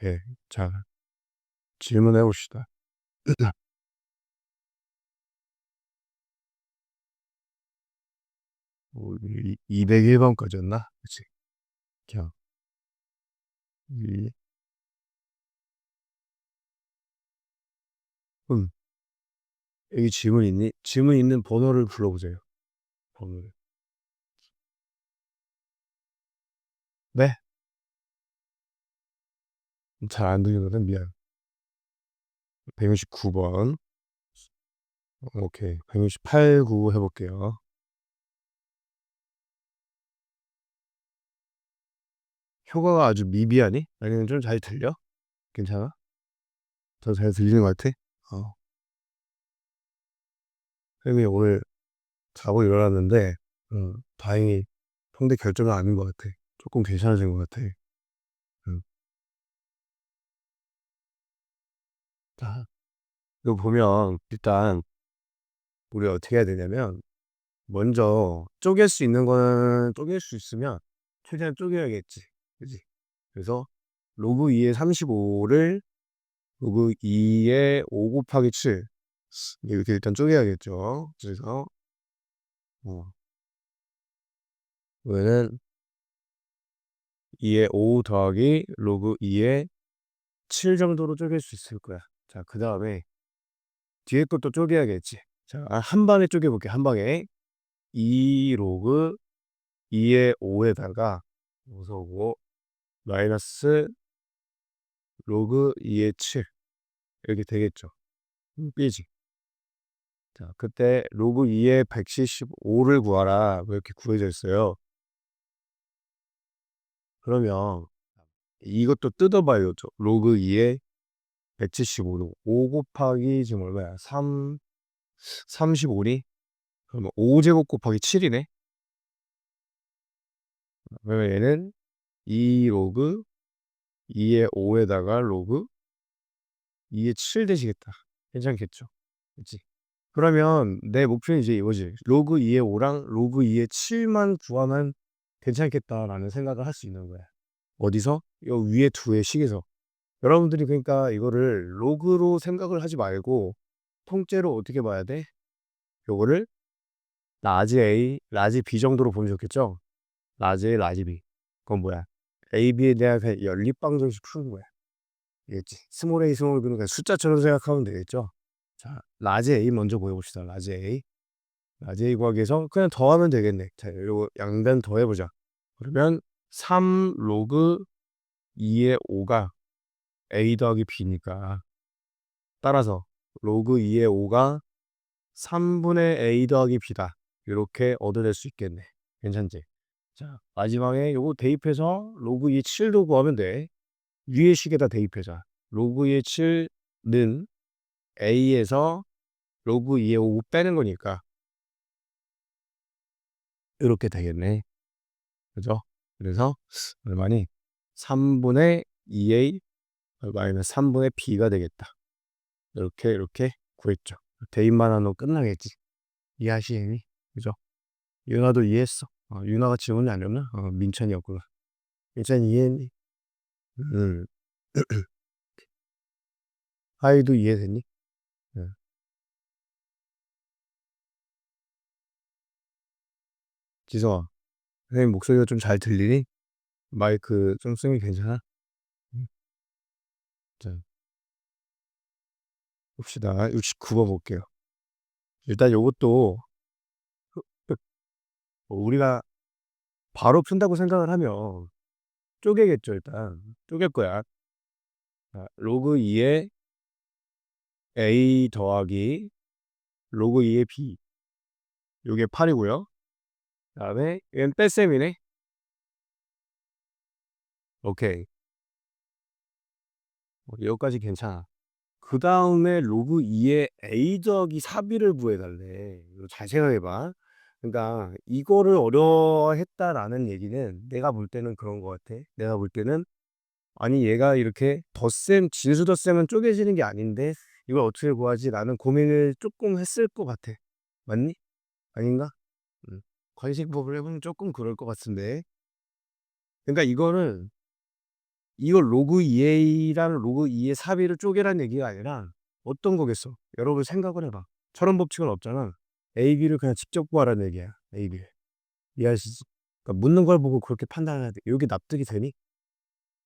예. 자, 질문해 봅시다. 우리 201 번까지였나? 그치. 그냥 이 음. 여기 질문 있니? 질문 있는 번호를 불러 보세요. 번호를. 네? 잘 안 들리거든. 미안. 169 번. 오케이. 168, 9 해 볼게요. 효과가 아주 미비하니? 아니면 좀 잘 들려? 괜찮아? 더 잘 들리는 것 같아? 어. 쌤이 오늘 자고 일어났는데 다행히 통대 결정은 아닌 것 같아. 쪼끔 괜찮아진 것 같아. 음. 자, 이거 보면 일단 우리가 어떻게 해야 되냐면 먼저 쪼갤 수 있는 거는 쪼갤 수 있으면 최대한 쪼개야겠지. 그지? 그래서 로그 2의 35를 로그 2의 5 곱하기 7 이렇게 일단 쪼개야겠죠. 그래서 어 이거는 2의 5 더하기 로그 2의 7 정도로 쪼갤 수 있을 거야. 자, 그다음에 뒤에 것도 쪼개야겠지. 자, 한 방에 쪼개 볼게. 한 방에 2 로그 2의 5에다가 무서고 마이너스 로그 2의 7 이렇게 되겠죠. 삐지. 자, 그때 로그 2의 175를 구하라 뭐 이렇게 구해져 있어요. 그러면 이것도 뜯어봐요. 로그 2의 175도 5 곱하기 지금 얼마야? 35니? 그러면 5제곱 곱하기 7이네. 그러면 얘는 2 로그 2의 5에다가 로그 2의 7 되시겠다. 괜찮겠죠? 그치? 그러면 내 목표는 이제 이거지. 로그 2의 5랑 로그 2의 7만 구하면 괜찮겠다라는 생각을 할 수 있는 거야. 어디서? 요 위에 두 의 식에서. 여러분들이 그러니까 이거를 로그로 생각을 하지 말고 통째로 어떻게 봐야 돼? 요거를 라지 A, 라지 B 정도로 보면 좋겠죠? 라지 A, 라지 B. 그건 뭐야? A, B에 대한 그냥 연립방정식 푸는 거야. 알겠지? 스몰 a, 스몰 b는 그냥 숫자처럼 생각하면 되겠죠? 자, 라지 A 먼저 보여봅시다. 라지 A. 라지 A 구하기 위해서 그냥 더하면 되겠네. 자, 요거 양변 더해보자. 그러면 3 로그 2의 5가 A 더하기 B니까 따라서 로그 2의 5가 3분의 A 더하기 B다. 이렇게 얻어낼 수 있겠네. 괜찮지? 자, 마지막에 요거 대입해서 로그 2의 7도 구하면 돼. 위의 식에다 대입해자. 로그 2의 7는 A에서 로그 2의 5 빼는 거니까 이렇게 되겠네. 그죠? 그래서 얼마니? 3분의 2A 마이너스 3분의 B가 되겠다. 이렇게 구했죠. 대입만 하면 끝나겠지. 이해하시니? 그죠? 윤아도 이해했어. 윤아가 질문이 아니었나? 민찬이었구나. 민찬이 이해했니? 음. 하이도 이해됐니? 네. 지성아, 선생님 목소리가 좀 잘 들리니? 마이크 좀 쓰는 게 괜찮아? 음. 자, 봅시다. 69번 볼게요. 일단 요것도 우리가 바로 푼다고 생각을 하면 쪼개겠죠, 일단. 쪼갤 거야. 자, 로그 2의 A 더하기 로그 2의 B. 요게 8이고요. 그다음에 얘는 뺄셈이네. 오케이. 여기까지 괜찮아. 그다음에 로그 2의 A 더하기 4B를 구해 달래. 이거 잘 생각해 봐. 그러니까 이거를 어려워했다라는 얘기는 내가 볼 때는 그런 것 같아. 내가 볼 때는 아니 얘가 이렇게 덧셈 진수 덧셈은 쪼개지는 게 아닌데 이걸 어떻게 구하지?'라는 고민을 쪼끔 했을 것 같아. 맞니? 아닌가? 음. 관식법을 해 보면 쪼끔 그럴 것 같은데. 그러니까 이거를 이걸 로그 2a랑 로그 2의 사비를 쪼개라는 얘기가 아니라 어떤 거겠어? 여러분 생각을 해 봐. 철원 법칙은 없잖아. A, B를 그냥 직접 구하라는 얘기야. A, B를. 이해하시지? 그러니까 묻는 걸 보고 그렇게 판단해야 돼. 요게 납득이 되니?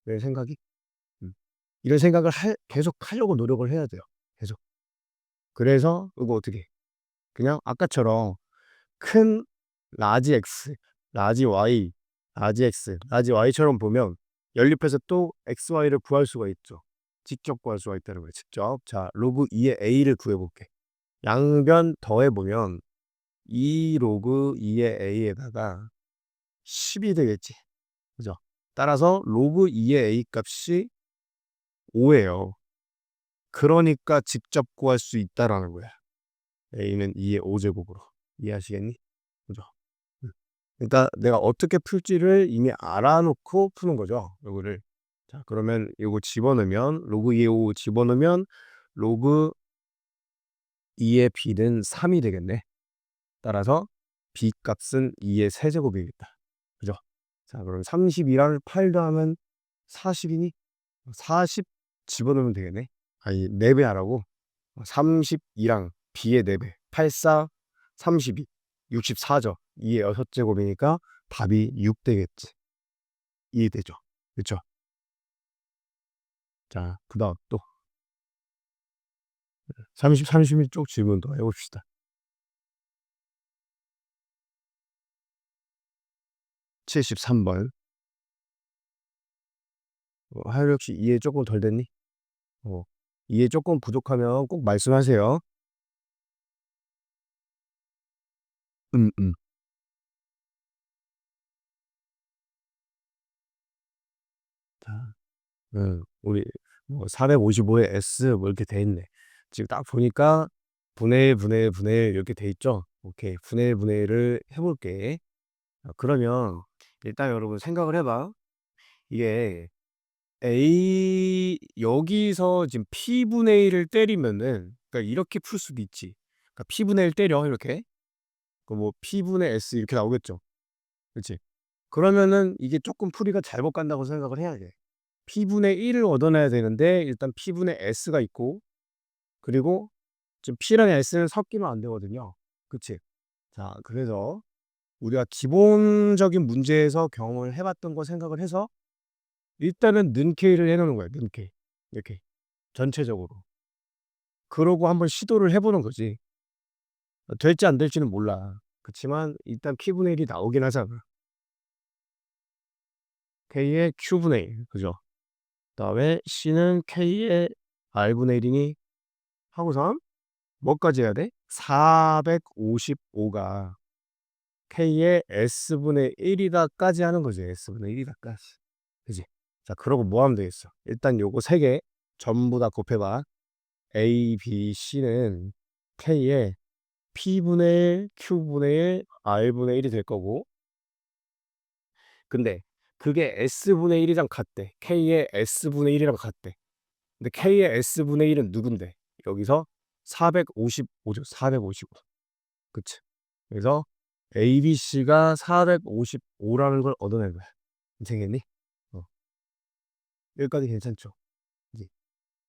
내 생각이? 음. 이런 생각을 계속 하려고 노력을 해야 돼요. 계속. 그래서 이거 어떻게 그냥 아까처럼 큰 라지 X, 라지 Y, 라지 X, 라지 Y처럼 보면 연립해서 또 XY를 구할 수가 있죠. 직접 구할 수가 있다는 거예요. 직접. 자, 로그 2의 A를 구해 볼게. 양변 더해 보면 2 로그 2의 A에다가 10이 되겠지. 그죠? 따라서 로그 2의 A 값이 5예요. 그러니까 직접 구할 수 있다라는 거야. A는 2의 5제곱으로. 이해하시겠니? 그죠? 그러니까 내가 어떻게 풀지를 이미 알아 놓고 푸는 거죠, 요거를. 자, 그러면 요거 집어넣으면 로그 2의 5 집어넣으면 로그 2의 b는 3이 되겠네. 따라서 b 값은 2의 세제곱이겠다. 그죠? 자, 그럼 32랑 8 더하면 40이니? 40 집어넣으면 되겠네. 아니, 4배 하라고. 32랑 b의 4배. 84, 32, 64죠. 2의 6제곱이니까 답이 6 되겠지. 이해되죠? 그쵸? 자, 그 다음 또 30일 쪽 질문 더 해봅시다. 73번. 하율 혹시 이해 조금 덜 됐니? 어, 이해 조금 부족하면 꼭 말씀하세요. 음, 음. 자, 우리 뭐 455에 S 뭐 이렇게 돼 있네. 지금 딱 보니까 분의 1 이렇게 돼 있죠? 오케이. 분의 1을 해볼게. 그러면 일단 여러분 생각을 해봐. 이게 A 여기서 지금 P분의 1을 때리면은 그러니까 이렇게 풀 수도 있지. 그러니까 P분의 1 때려 이렇게. 그 뭐 P분의 S 이렇게 나오겠죠. 그치? 그러면은 이게 조금 풀이가 잘못 간다고 생각을 해야 돼. P분의 1을 얻어내야 되는데 일단 P분의 S가 있고 그리고 지금 P랑 S는 섞이면 안 되거든요. 그치? 자, 그래서 우리가 기본적인 문제에서 경험을 해 봤던 거 생각을 해서 일단은 는 K를 해 놓는 거야, 는 K. 이렇게 전체적으로. 그러고 한번 시도를 해 보는 거지. 될지 안 될지는 몰라. 그치만 일단 P분의 1이 나오긴 하잖아. K의 Q분의 1. 그죠? 그다음에 C는 K의 R분의 1이니 하고선 뭐까지 해야 돼? 455가 K의 S분의 1이다까지 하는 거지. S분의 1이다까지. 그지? 자, 그러고 뭐 하면 되겠어? 일단 요거 3개 전부 다 곱해봐. A, B, C는 K의 P분의 1, Q분의 1, R분의 1이 될 거고 근데 그게 S분의 1이랑 같대. K의 S분의 1이랑 같대. 근데 K의 S분의 1은 누군데? 여기서 455죠. 455. 그치? 그래서 ABC가 455라는 걸 얻어낸 거야. 괜찮겠니? 어. 여기까지 괜찮죠? 예.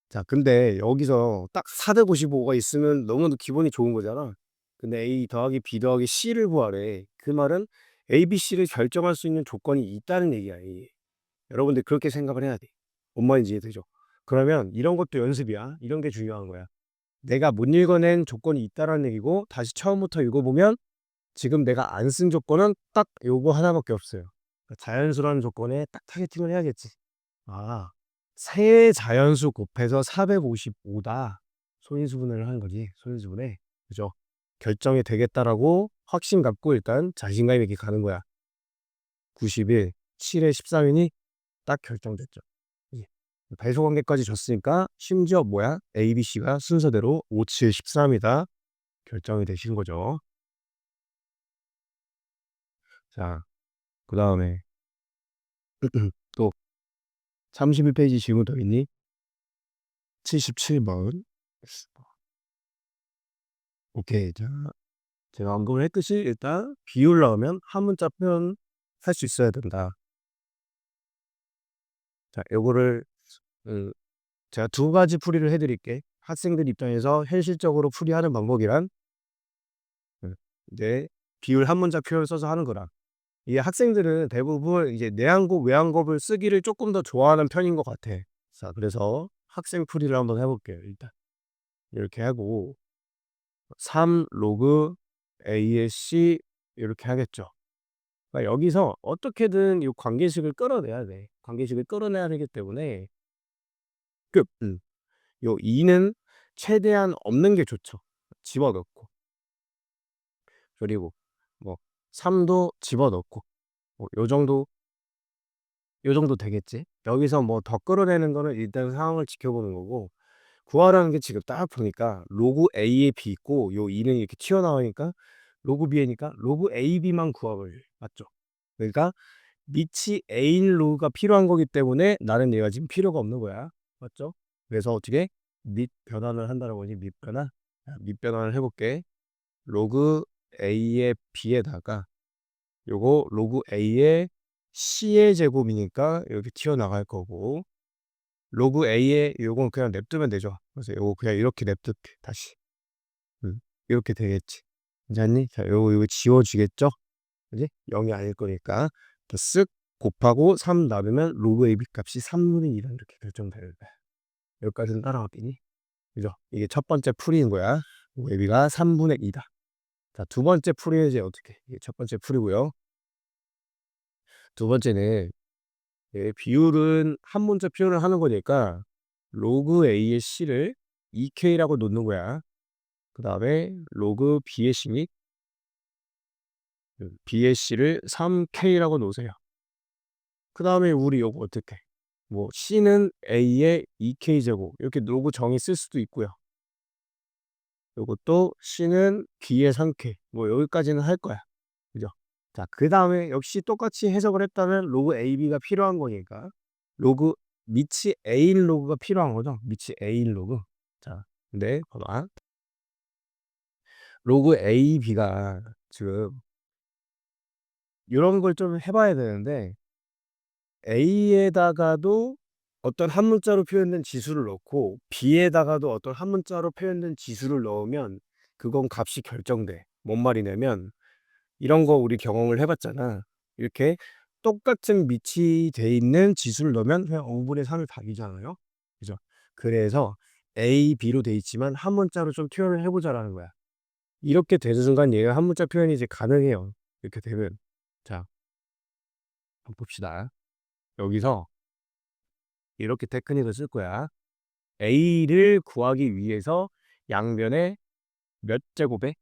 자, 근데 여기서 딱 455가 있으면 너무도 기분이 좋은 거잖아. 근데 A 더하기 B 더하기 C를 구하래. 그 말은 A, B, C를 결정할 수 있는 조건이 있다는 얘기야. 여러분들 그렇게 생각을 해야 돼. 뭔 말인지 이해되죠? 그러면 이런 것도 연습이야. 이런 게 중요한 거야. 내가 못 읽어낸 조건이 있다라는 얘기고 다시 처음부터 읽어보면 지금 내가 안 쓴 조건은 딱 요거 하나밖에 없어요. 그러니까 자연수라는 조건에 딱 타겟팅을 해야겠지. 아, 세 자연수 곱해서 455다. 소인수분해를 하는 거지. 소인수분해. 그죠? 결정이 되겠다라고 확신 갖고 일단 자신감 있게 가는 거야. 91, 7에 13이니 딱 결정됐죠. 예. 배수 관계까지 줬으니까 심지어 뭐야? A, B, C가 순서대로 5, 7, 13이다. 결정이 되신 거죠. 자, 그다음에 또 31페이지 질문 더 있니? 77번. 오케이. 자, 제가 언급을 했듯이 일단 비율 나오면 한 문자 표현 할 수 있어야 된다. 자 요거를 음 제가 두 가지 풀이를 해 드릴게. 학생들 입장에서 현실적으로 풀이하는 방법이란 이제 비율 한 문자 표현을 써서 하는 거랑 이게 학생들은 대부분 이제 내한곱, 외한곱을 쓰기를 쪼끔 더 좋아하는 편인 것 같아. 자 그래서 학생 풀이를 한번 해 볼게요 일단. 이렇게 하고 3 로그 A의 C 요렇게 하겠죠. 그러니까 여기서 어떻게든 이 관계식을 끌어내야 돼. 관계식을 끌어내야 되기 때문에 요 2는 최대한 없는 게 좋죠. 집어넣고. 그리고 뭐 3도 집어넣고 뭐 요 정도 되겠지. 여기서 뭐 더 끌어내는 거는 일단 상황을 지켜보는 거고 구하라는 게 지금 딱 보니까 로그 A에 B 있고 요 2는 이렇게 튀어나오니까 로그 B니까 로그 AB만 구하면 맞죠? 그러니까 밑이 A인 로그가 필요한 거기 때문에 나는 얘가 지금 필요가 없는 거야. 맞죠? 그래서 어떻게 밑 변환을 한다라고 하지 밑 변환? 밑 변환을 해 볼게. 로그 A의 B에다가 요거 로그 A의 C의 제곱이니까 이렇게 튀어나갈 거고 로그 A의 요건 그냥 냅두면 되죠. 그래서 요거 그냥 이렇게 냅둘게 다시. 음. 이렇게 되겠지. 괜찮니? 자 요거 지워지겠죠? 그지? 0이 아닐 거니까. 쓱 곱하고 3 나누면 로그 AB 값이 3분의 2라 이렇게 결정되는 거야. 여기까지는 따라왔겠니? 그죠? 이게 첫 번째 풀이인 거야. 로그 AB가 3분의 2다. 자 두 번째 풀이는 이제 어떻게 이게 첫 번째 풀이고요. 두 번째는 비율은 한 문자 표현을 하는 거니까 로그 A의 C를 2K라고 놓는 거야. 그다음에 로그 B의 C니 B의 C를 3K라고 놓으세요. 그다음에 우리 요거 어떻게 뭐 C는 A의 2K 제곱 이렇게 로그 정의 쓸 수도 있고요. 요것도 C는 B의 3K 뭐 여기까지는 할 거야. 그죠? 자 그다음에 역시 똑같이 해석을 했다면 로그 AB가 필요한 거니까 로그 밑이 A인 로그가 필요한 거죠. 밑이 A인 로그. 자 근데 봐봐. 로그 AB가 지금 요런 걸 좀 해 봐야 되는데 A에다가도 어떤 한 문자로 표현된 지수를 넣고 B에다가도 어떤 한 문자로 표현된 지수를 넣으면 그건 값이 결정돼. 뭔 말이냐면 이런 거 우리 경험을 해 봤잖아. 이렇게 똑같은 밑이 돼 있는 지수를 넣으면 그냥 5분의 3을 답이잖아요. 그죠? 그래서 A, B로 돼 있지만 한 문자로 좀 표현을 해 보자라는 거야. 이렇게 되는 순간 얘가 한 문자 표현이 이제 가능해요. 이렇게 되면. 자, 한번 봅시다. 여기서 이렇게 테크닉을 쓸 거야. A를 구하기 위해서 양변에 몇 제곱에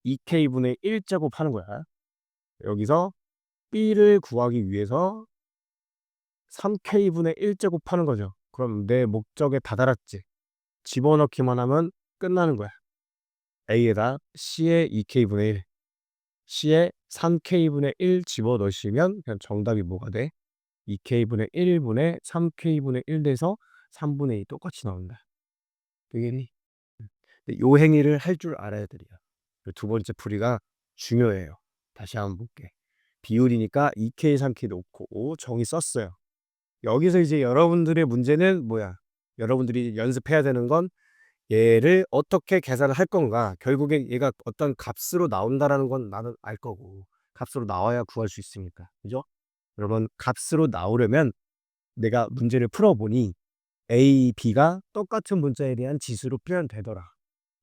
2K분의 1 제곱 하는 거야. 여기서 B를 구하기 위해서 3K분의 1 제곱하는 거죠. 그럼 내 목적에 다다랐지. 집어넣기만 하면 끝나는 거야. A에다 C의 2K분의 1, C의 3K분의 1 집어넣으시면 그냥 정답이 뭐가 돼? 2K분의 1분의 3K분의 1 돼서 3분의 2 똑같이 나온다. 되겠니? 근데 요 행위를 할 줄 알아야 되려. 두 번째 풀이가 중요해요. 다시 한번 볼게. 비율이니까 2K, 3K 놓고 정의 썼어요. 여기서 이제 여러분들의 문제는 뭐야? 여러분들이 연습해야 되는 건 얘를 어떻게 계산을 할 건가? 결국엔 얘가 어떤 값으로 나온다라는 건 나는 알 거고 값으로 나와야 구할 수 있으니까. 그죠? 여러분 값으로 나오려면 내가 문제를 풀어 보니 A, B가 똑같은 문자에 대한 지수로 표현되더라.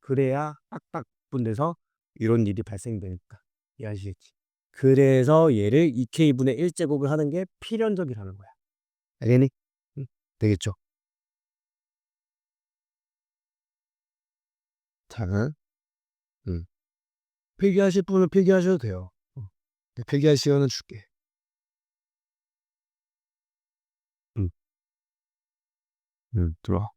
그래야 딱딱 분돼서 이런 일이 발생되니까. 이해하시겠지? 그래서 얘를 2K분의 1 제곱을 하는 게 필연적이라는 거야. 알겠니? 응. 되겠죠? 자, 음. 필기하실 분은 필기하셔도 돼요. 필기할 시간은 줄게. 음. 들어와.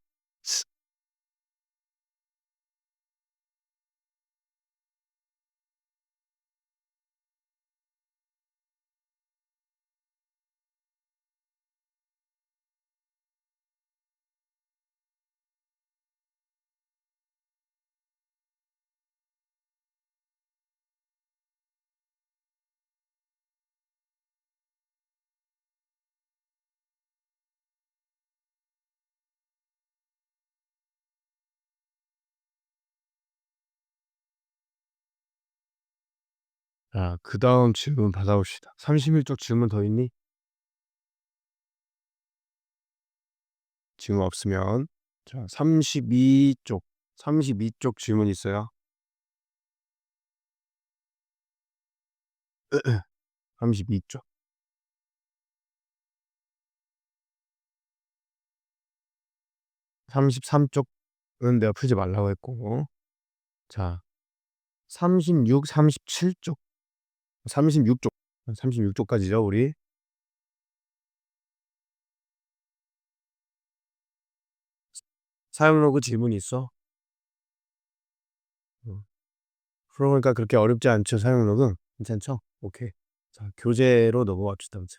자, 그다음 질문 받아봅시다. 31쪽 질문 더 있니? 질문 없으면 자, 32쪽 질문 있어요? 32쪽. 33쪽은 내가 풀지 말라고 했고. 자, 36, 37쪽. 36쪽. 36쪽까지죠, 우리. 사용 로그 질문 있어? 어. 그러니까 그렇게 어렵지 않죠, 사용 로그? 괜찮죠? 오케이. 자, 교재로 넘어갑시다. 이제.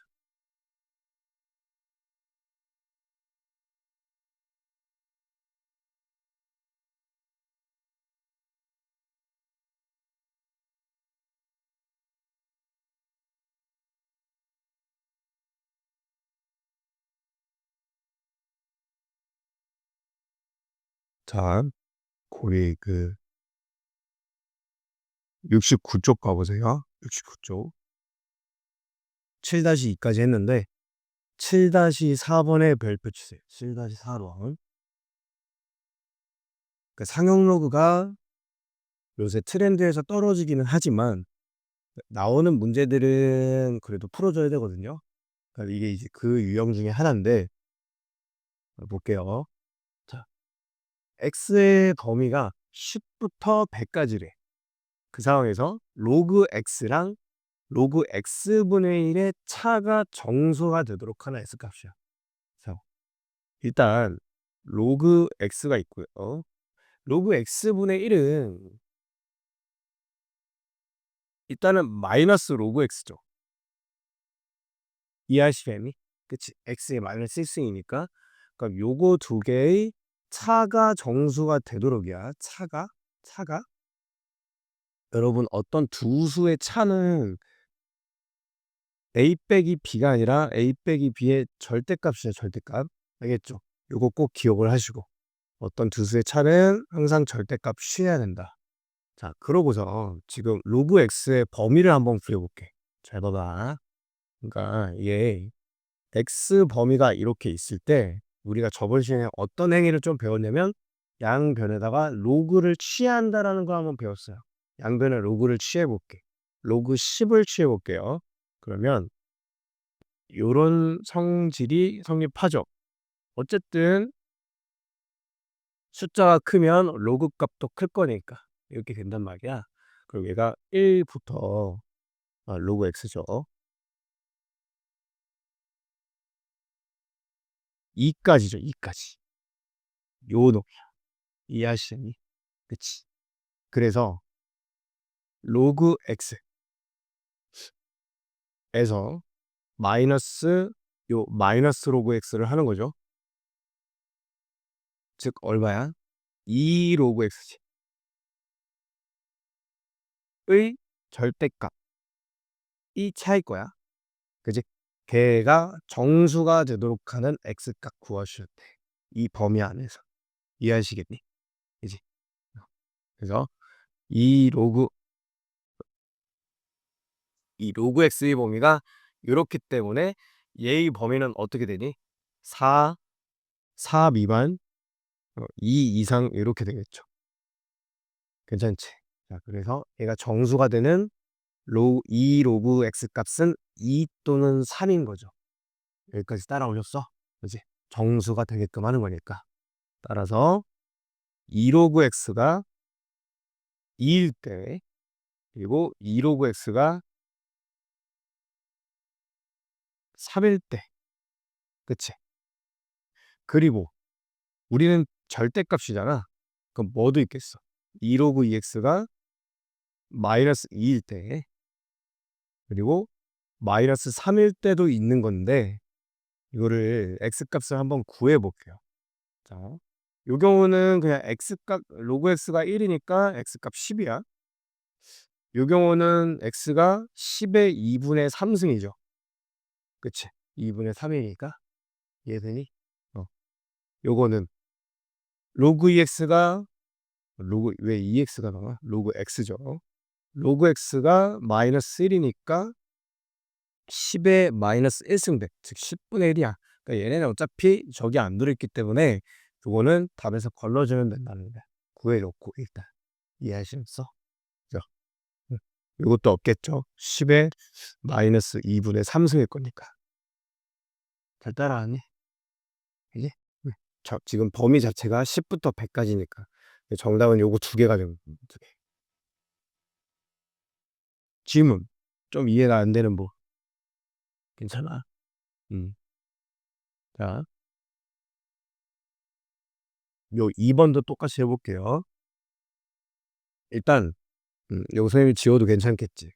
자, 우리 69쪽 가보세요. 69쪽. 7-2까지 했는데 7-4번에 별표 치세요. 7-4번. 그 상용 로그가 요새 트렌드에서 떨어지기는 하지만 나오는 문제들은 그래도 풀어줘야 되거든요. 그러니까 이게 이제 그 유형 중에 하나인데 볼게요. 자, x의 범위가 10부터 100까지래. 그 상황에서 로그 x랑 로그 x분의 1의 차가 정수가 되도록 하나 x값이야. 그래서 일단 로그 x가 있고요. 로그 x분의 1은 일단은 마이너스 로그 x죠. 이해하시겠니? 그치? x의 마이너스 1승이니까. 그럼 요거 두 개의 차가 정수가 되도록이야. 차가 여러분 어떤 두 수의 차는 a 빼기 b가 아니라 a 빼기 b의 절대값이죠. 절대값. 알겠죠? 요거 꼭 기억을 하시고 어떤 두 수의 차는 항상 절대값 취해야 된다. 자, 그러고서 지금 로그 x의 범위를 한번 구해볼게. 잘 봐봐. 그러니까 이게 x 범위가 이렇게 있을 때 우리가 저번 시간에 어떤 행위를 좀 배웠냐면 양변에다가 로그를 취한다라는 거 한번 배웠어요. 양변에 로그를 취해볼게. 로그 10을 취해볼게요. 그러면 요런 성질이 성립하죠. 어쨌든 숫자가 크면 로그 값도 클 거니까 이렇게 된단 말이야. 그리고 얘가 1부터 로그 x죠. 2까지죠. 2까지. 요 놈이야. 이해하시니? 그치? 그래서 로그 x에서 마이너스 요 마이너스 로그 x를 하는 거죠. 즉 얼마야? 2 로그 x의 절대값이 차일 거야. 그지? 걔가 정수가 되도록 하는 x값 구하실 때 이 범위 안에서 이해하시겠니? 그지? 그래서 이 로그 x의 범위가 이렇기 때문에 얘의 범위는 어떻게 되니? 4 미만 2 이상 이렇게 되겠죠. 괜찮지? 자, 그래서 얘가 정수가 되는 이 로그 x 값은 2 또는 3인 거죠. 여기까지 따라오셨어? 그지? 정수가 되게끔 하는 거니까. 따라서 2 로그 x가 2일 때 그리고 2 로그 x가 3일 때 그치? 그리고 우리는 절대값이잖아. 그럼 뭐도 있겠어? 2 로그 2x가 마이너스 2일 때 그리고 마이너스 3일 때도 있는 건데 이거를 x값을 한번 구해 볼게요. 자, 요 경우는 그냥 x값 로그 x가 1이니까 x값 10이야. 요 경우는 x가 10의 2분의 3승이죠. 그치? 2분의 3이니까 이해되니? 요거는 로그 2x가 로그 왜 2x가 나와? 로그 x죠. 로그 x가 마이너스 1이니까 10의 마이너스 1승배, 즉 10분의 1이야. 그러니까 얘네는 어차피 적이 안 들어있기 때문에 요거는 답에서 걸러주면 된다는 거야. 구해놓고 일단 이해하시겠어? 그죠? 응. 요것도 없겠죠. 10의 마이너스 2분의 3승일 거니까. 잘 따라하니? 그지? 응. 지금 범위 자체가 10부터 100까지니까 정답은 요거 두 개가 되는 거야. 두 개. 질문. 좀 이해가 안 되는 뭐 괜찮아? 자, 요 2번도 똑같이 해볼게요. 일단 요거 선생님이 지워도 괜찮겠지.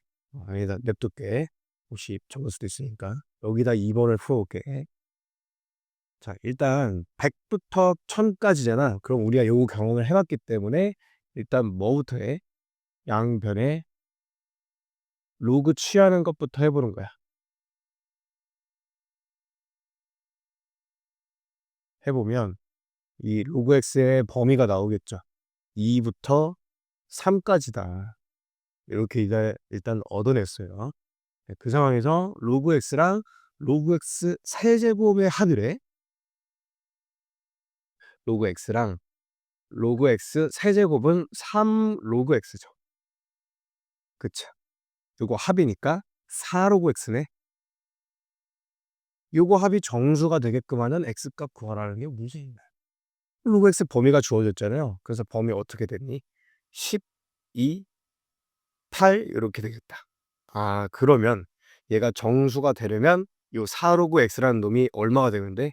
여기다 냅둘게. 혹시 적을 수도 있으니까. 여기다 2번을 풀어볼게. 자, 일단 100부터 1000까지잖아. 그럼 우리가 요 경험을 해봤기 때문에 일단 뭐부터 해? 양변에 로그 취하는 것부터 해보는 거야. 해보면 이 로그 x의 범위가 나오겠죠. 2부터 3까지다. 이렇게 일단 얻어냈어요. 그 상황에서 로그 x랑 로그 x 세제곱의 합이래. 로그 x랑 로그 x 세제곱은 3 로그 x죠. 그쵸? 요거 합이니까 4 로그 x네. 요거 합이 정수가 되게끔 하는 x값 구하라는 게 문제입니다. 로그 x 범위가 주어졌잖아요. 그래서 범위 어떻게 됐니? 12, 8 이렇게 되겠다. 아, 그러면 얘가 정수가 되려면 요 4 로그 x라는 놈이 얼마가 되는데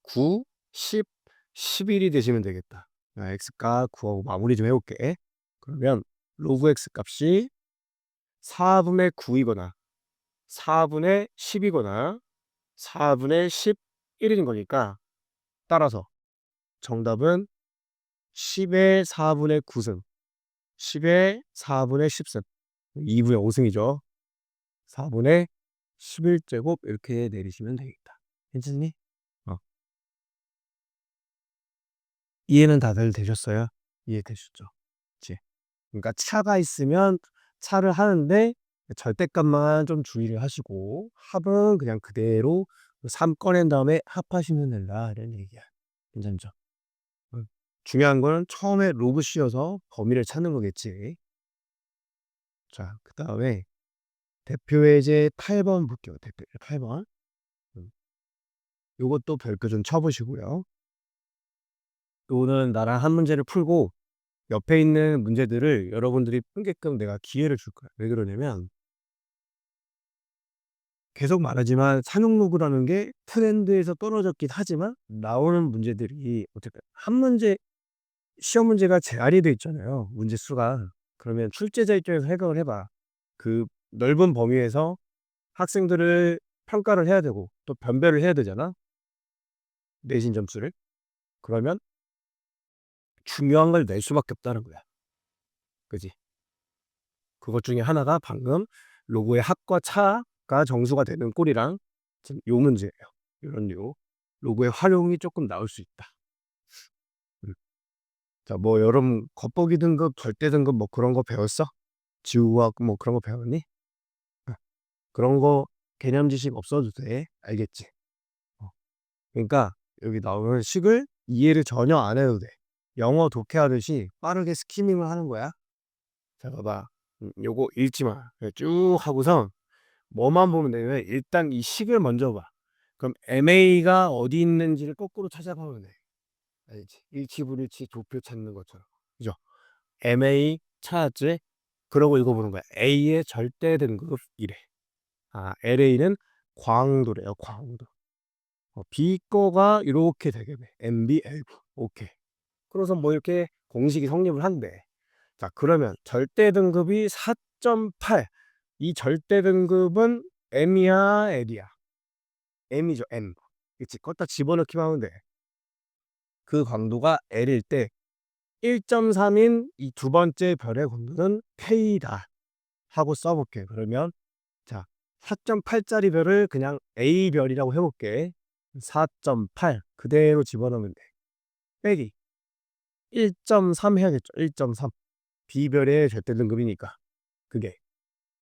9, 10, 11이 되시면 되겠다. x값 구하고 마무리 좀 해볼게. 그러면 로그 x 값이 4분의 9이거나 4분의 10이거나 4분의 11인 거니까 따라서 정답은 10의 4분의 9승, 10의 4분의 10승, 2분의 5승이죠. 4분의 11제곱 이렇게 내리시면 되겠다. 괜찮니? 어. 이해는 다들 되셨어요? 이해되셨죠? 그치? 그러니까 차가 있으면 차를 하는데 절대값만 좀 주의를 하시고 합은 그냥 그대로 3 꺼낸 다음에 합하시면 된다 이런 얘기야. 괜찮죠? 응. 중요한 거는 처음에 로그 씌워서 범위를 찾는 거겠지. 자, 그 다음에 대표예제 8번 볼게요. 대표예제 8번. 요것도 별표 좀 쳐보시고요. 요거는 나랑 한 문제를 풀고 옆에 있는 문제들을 여러분들이 풀게끔 내가 기회를 줄 거야. 왜 그러냐면 계속 말하지만 산용 로그라는 게 트렌드에서 떨어졌긴 하지만 나오는 문제들이 어쨌든 한 문제 시험 문제가 제한이 돼 있잖아요. 문제 수가. 그러면 출제자 입장에서 생각을 해봐. 그 넓은 범위에서 학생들을 평가를 해야 되고 또 변별을 해야 되잖아. 내신 점수를. 그러면 중요한 걸 낼 수밖에 없다는 거야. 그지? 그것 중에 하나가 방금 로고의 합과 차가 정수가 되는 꼴이랑 지금 요 문제예요. 이런 요 로고의 활용이 조금 나올 수 있다. 음. 자, 뭐 여러분 겉보기 등급, 절대 등급 뭐 그런 거 배웠어? 지우학 뭐 그런 거 배웠니? 어. 그런 거 개념 지식 없어도 돼. 알겠지? 어. 그러니까 여기 나오는 식을 이해를 전혀 안 해도 돼. 영어 독해하듯이 빠르게 스키밍을 하는 거야. 자, 봐봐. 요거 읽지 마. 그냥 쭉 하고서 뭐만 보면 되냐면 일단 이 식을 먼저 봐. 그럼 MA가 어디 있는지를 거꾸로 찾아보면 돼. 알지? 일치불일치 도표 찾는 것처럼. 그죠? MA 찾았지? 그러고 읽어보는 거야. A의 절대 등급 이래. 아, LA는 광도래요. 광도. B 거가 이렇게 되게 돼. MB, LV. 오케이. 그래서 뭐 이렇게 공식이 성립을 한대. 자, 그러면 절대 등급이 4.8. 이 절대 등급은 M이야, L이야? M이죠, M. 그치? 껐다 집어넣기만 하면 돼. 그 광도가 L일 때 1.3인 이 두 번째 별의 광도는 K다 하고 써볼게. 그러면 자, 4.8짜리 별을 그냥 A별이라고 해볼게. 4.8 그대로 집어넣으면 돼. 빼기 1.3 해야겠죠. 1.3 B별의 절대 등급이니까. 그게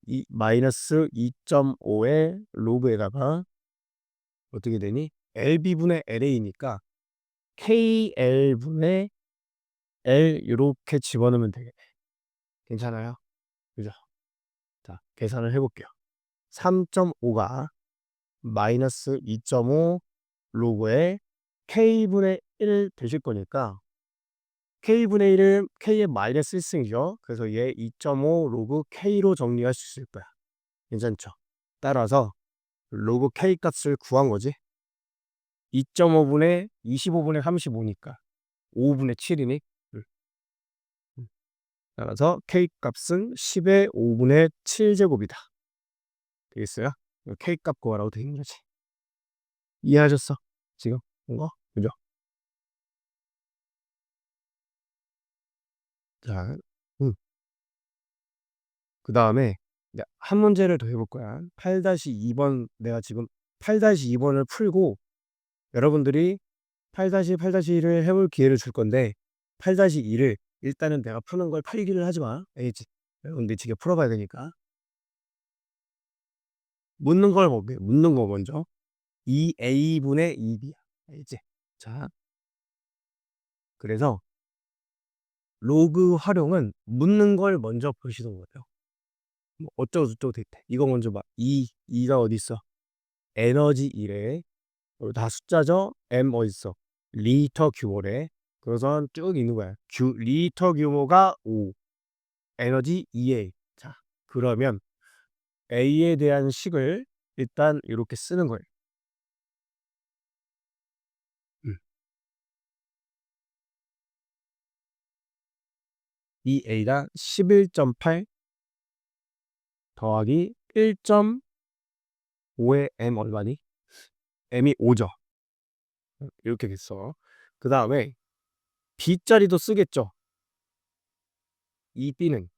이 마이너스 2.5의 로그에다가 어떻게 되니? LB분의 LA니까 KL분의 L 요렇게 집어넣으면 되겠네. 괜찮아요? 그죠? 자, 계산을 해 볼게요. 3.5가 마이너스 2.5 로그의 K분의 1 되실 거니까 K분의 1은 K의 마이너스 1승이죠. 그래서 얘 2.5 로그 K로 정리할 수 있을 거야. 괜찮죠? 따라서 로그 K 값을 구한 거지. 2.5분의 25분의 35니까 5분의 7이니. 음. 따라서 K 값은 10의 5분의 7제곱이다. 되겠어요? K 값 구하라고 돼 있는 거지. 이해하셨어? 지금 본 거? 그죠? 자, 그다음에 이제 한 문제를 더 해볼 거야. 8-2번 내가 지금 8-2번을 풀고 여러분들이 8-8-1을 해볼 기회를 줄 건데 8-2를 일단은 내가 푸는 걸 팔기를 하지 마. 알겠지? 여러분들이 직접 풀어봐야 되니까. 묻는 걸 볼게. 묻는 거 먼저. 2a분의 2b야. 알겠지? 자, 그래서 로그 활용은 묻는 걸 먼저 보시는 거예요. 뭐 어쩌고 저쩌고 돼 있대. 이거 먼저 봐. 2가 어디 있어? 에너지 1에 다 숫자죠. M 어딨어? 리터 규모래. 그래서 쭉 있는 거야. 리터 규모가 5, 에너지 2A. 자, 그러면 A에 대한 식을 일단 이렇게 쓰는 거예요. 음. 2A가 11.8 더하기 1.5의 M 얼마니? M이 5죠. 이렇게 됐어. 그 다음에 B자리도 쓰겠죠. 이 B는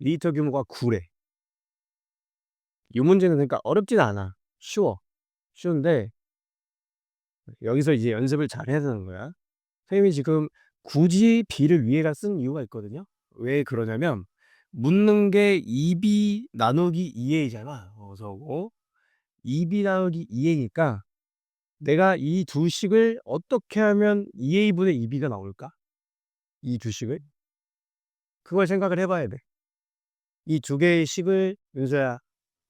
리터 규모가 9래. 이 문제는 그러니까 어렵진 않아. 쉬워. 쉬운데 여기서 이제 연습을 잘 해야 되는 거야. 선생님이 지금 굳이 B를 위에다 쓴 이유가 있거든요. 왜 그러냐면 묻는 게 2B 나누기 2A잖아. 어서고 2B 나누기 2A니까 내가 이 두 식을 어떻게 하면 2A분의 2B가 나올까? 이 두 식을 그걸 생각을 해봐야 돼. 이 두 개의 식을 윤서야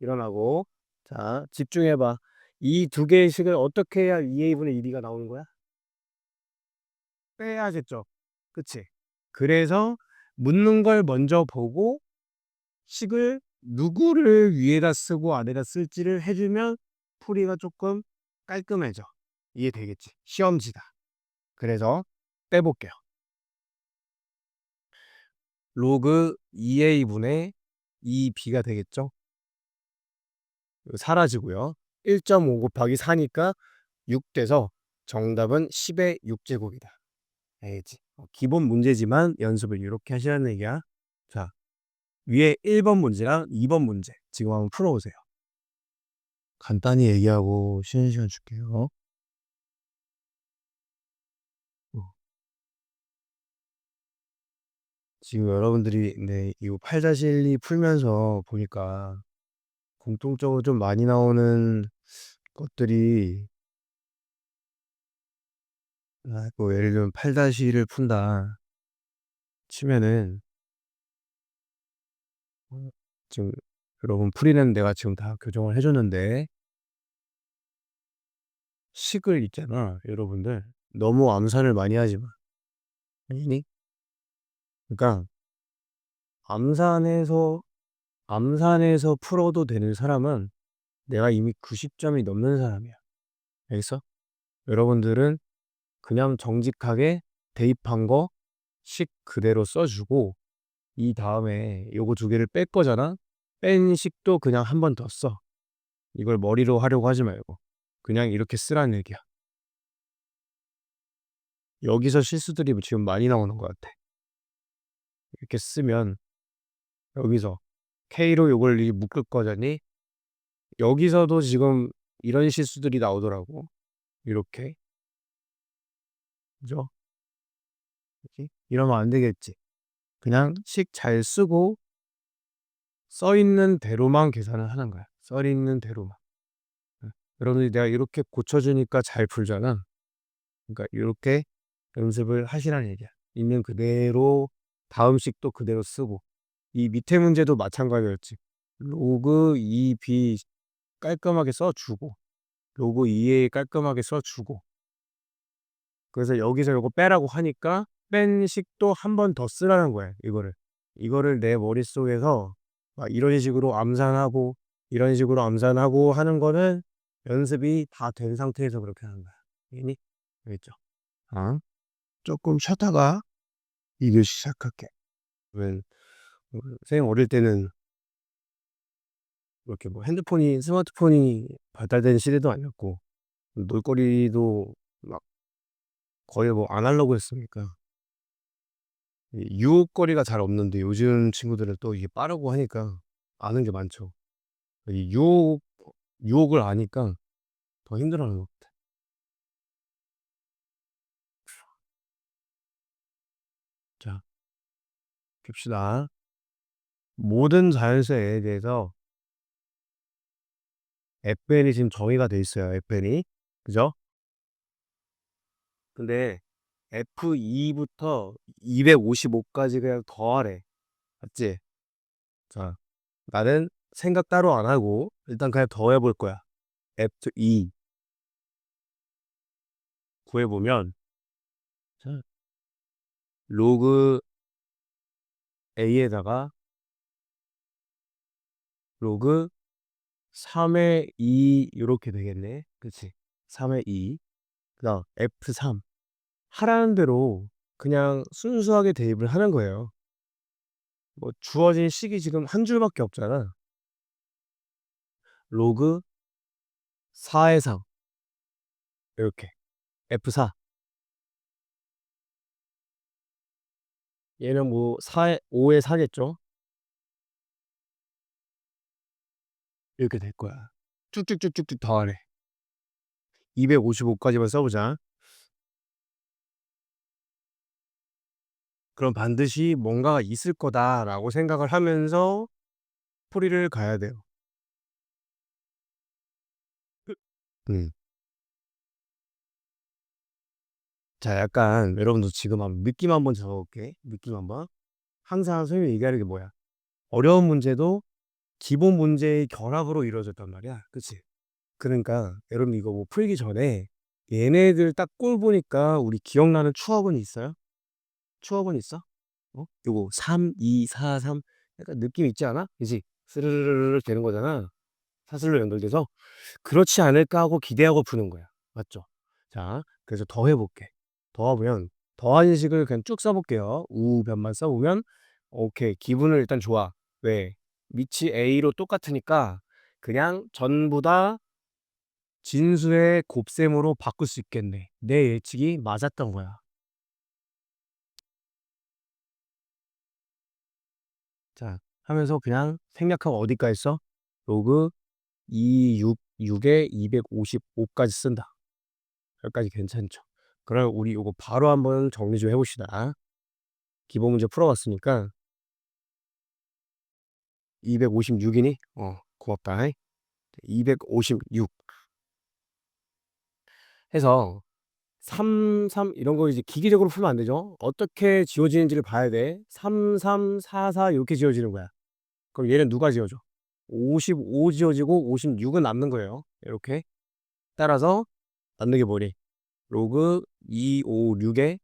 일어나고 자 집중해봐. 이 두 개의 식을 어떻게 해야 2A분의 2B가 나오는 거야? 빼야겠죠. 그치? 그래서 묻는 걸 먼저 보고 식을 누구를 위에다 쓰고 아래다 쓸지를 해주면 풀이가 조금 깔끔해져. 이해되겠지? 시험지다. 그래서 빼볼게요. 로그 2a분의 2b가 되겠죠? 사라지고요. 1.5 곱하기 4니까 6 돼서 정답은 10의 6제곱이다. 알겠지? 기본 문제지만 연습을 이렇게 하시라는 얘기야. 자, 위에 1번 문제랑 2번 문제 지금 한번 풀어보세요. 간단히 얘기하고 쉬는 시간 줄게요. 어. 지금 여러분들이 이거 8-1이 풀면서 보니까 공통적으로 좀 많이 나오는 것들이 뭐 예를 들면 8-1을 푼다 치면은 지금 여러분 풀이는 내가 지금 다 교정을 해 줬는데 식을 있잖아 여러분들. 너무 암산을 많이 하지 마. 알겠니? 그러니까 암산해서 풀어도 되는 사람은 내가 이미 90점이 넘는 사람이야. 알겠어? 여러분들은 그냥 정직하게 대입한 거 식 그대로 써 주고 이 다음에 요거 두 개를 뺄 거잖아. 뺀 식도 그냥 한 번 더 써. 이걸 머리로 하려고 하지 말고 그냥 이렇게 쓰라는 얘기야. 여기서 실수들이 지금 많이 나오는 것 같아. 이렇게 쓰면 여기서 K로 요걸 묶을 거잖니. 여기서도 지금 이런 실수들이 나오더라고. 이렇게. 그죠? 그지? 이러면 안 되겠지. 그냥 식 잘 쓰고 써 있는 대로만 계산을 하는 거야. 써 있는 대로만. 예. 여러분들이 내가 이렇게 고쳐 주니까 잘 풀잖아. 그러니까 요렇게 연습을 하시라는 얘기야. 있는 그대로 다음 식도 그대로 쓰고. 이 밑에 문제도 마찬가지였지. 로그 2b 깔끔하게 써 주고 로그 2a 깔끔하게 써 주고 그래서 여기서 요거 빼라고 하니까 뺀 식도 한 번 더 쓰라는 거야 이거를. 이거를 내 머릿속에서 막 이런 식으로 암산하고 이런 식으로 암산하고 하는 거는 연습이 다 된 상태에서 그렇게 하는 거야. 알겠니? 알겠죠? 어? 쪼끔 쉬었다가 일을 시작할게. 왜 선생님 어릴 때는 이렇게 뭐 핸드폰이 스마트폰이 발달된 시대도 아니었고 놀거리도 막 거의 뭐 아날로그였으니까 이 유혹거리가 잘 없는데 요즘 친구들은 또 이게 빠르고 하니까 아는 게 많죠. 이 유혹을 아니까 더 힘들어하는 것 같아. 자, 봅시다. 모든 자연수의 대해서 FN이 지금 정의가 돼 있어요, FN이. 그죠? 근데 F2부터 255 까지 그냥 더하래. 맞지? 자, 나는 생각 따로 안 하고 일단 그냥 더해 볼 거야. F2 구해 보면 자, 로그 A에다가 로그 3의 2 요렇게 되겠네. 그치? 3의 2. 그다음 F3 하라는 대로 그냥 순수하게 대입을 하는 거예요. 뭐 주어진 식이 지금 한 줄밖에 없잖아. 로그 4의 3 요렇게 F4 얘는 뭐 4의 5의 4겠죠? 이렇게 될 거야. 쭉쭉쭉쭉쭉 더하래. 255 까지만 써 보자. 그럼 반드시 '뭔가가 있을 거다.'라고 생각을 하면서 풀이를 가야 돼요. 음. 자 약간 여러분도 지금 한번 느낌 한번 적어 볼게. 느낌 한번. 항상 선생님이 얘기하는 게 뭐야? 어려운 문제도 기본 문제의 결합으로 이루어졌단 말이야. 그치? 그러니까 여러분 이거 뭐 풀기 전에 얘네들 딱 꼴 보니까 우리 기억나는 추억은 있어요? 추억은 있어? 어? 요거 3, 2, 4, 3 약간 느낌 있지 않아? 그지? 스르르르르 되는 거잖아. 사슬로 연결돼서. 그렇지 않을까 하고 기대하고 푸는 거야. 맞죠? 자, 그래서 더해 볼게. 더하면 더한 식을 그냥 쭉 써 볼게요. 우변만 써 보면 오케이. 기분은 일단 좋아. 왜? 밑이 A로 똑같으니까 그냥 전부 다 진수의 곱셈으로 바꿀 수 있겠네. 내 예측이 맞았던 거야. 자, 하면서 그냥 생략하고 어디까지 써? 로그 266에 255 까지 쓴다. 여기까지 괜찮죠. 그럼 우리 요거 바로 한번 정리 좀 해 봅시다. 기본 문제 풀어 봤으니까 256 이니? 고맙다. 256 해서 3, 3 이런 거 이제 기계적으로 풀면 안 되죠. 어떻게 지워지는지를 봐야 돼. 3, 3, 4, 4 요렇게 지워지는 거야. 그럼 얘는 누가 지워져? 55 지워지고 56은 남는 거예요. 요렇게. 따라서 남는 게 뭐니? 로그 256에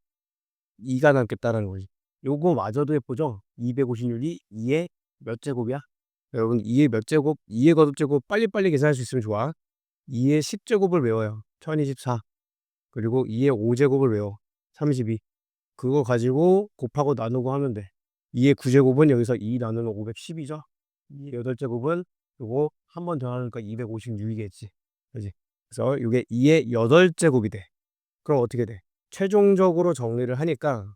2가 남겠다라는 거지. 요거마저도 예쁘죠? 256이 2의 몇 제곱이야? 여러분 2의 몇 제곱, 2의 거듭제곱 빨리빨리 계산할 수 있으면 좋아. 2의 10제곱을 외워요. 1024. 그리고 2의 5제곱을 외워. 32. 그거 가지고 곱하고 나누고 하면 돼. 2의 9제곱은 여기서 2 나누면 510이죠. 2의 8제곱은 요거 한 번 더 하니까 256이겠지. 그지? 그래서 요게 2의 8제곱이 돼. 그럼 어떻게 돼? 최종적으로 정리를 하니까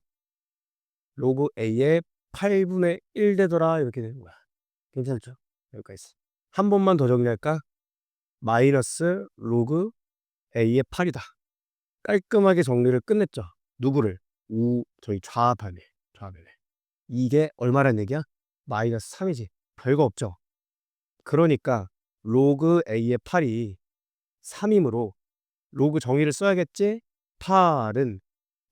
로그 A의 8분의 1 되더라 이렇게 되는 거야. 괜찮죠? 여기까지. 한 번만 더 정리할까? 마이너스 로그 A의 8이다. 깔끔하게 정리를 끝냈죠. 누구를? 저희 좌변에. 이게 얼마란 얘기야? 마이너스 3이지. 별거 없죠. 그러니까 로그 A의 8이 3 이므로 로그 정의를 써야겠지. 8은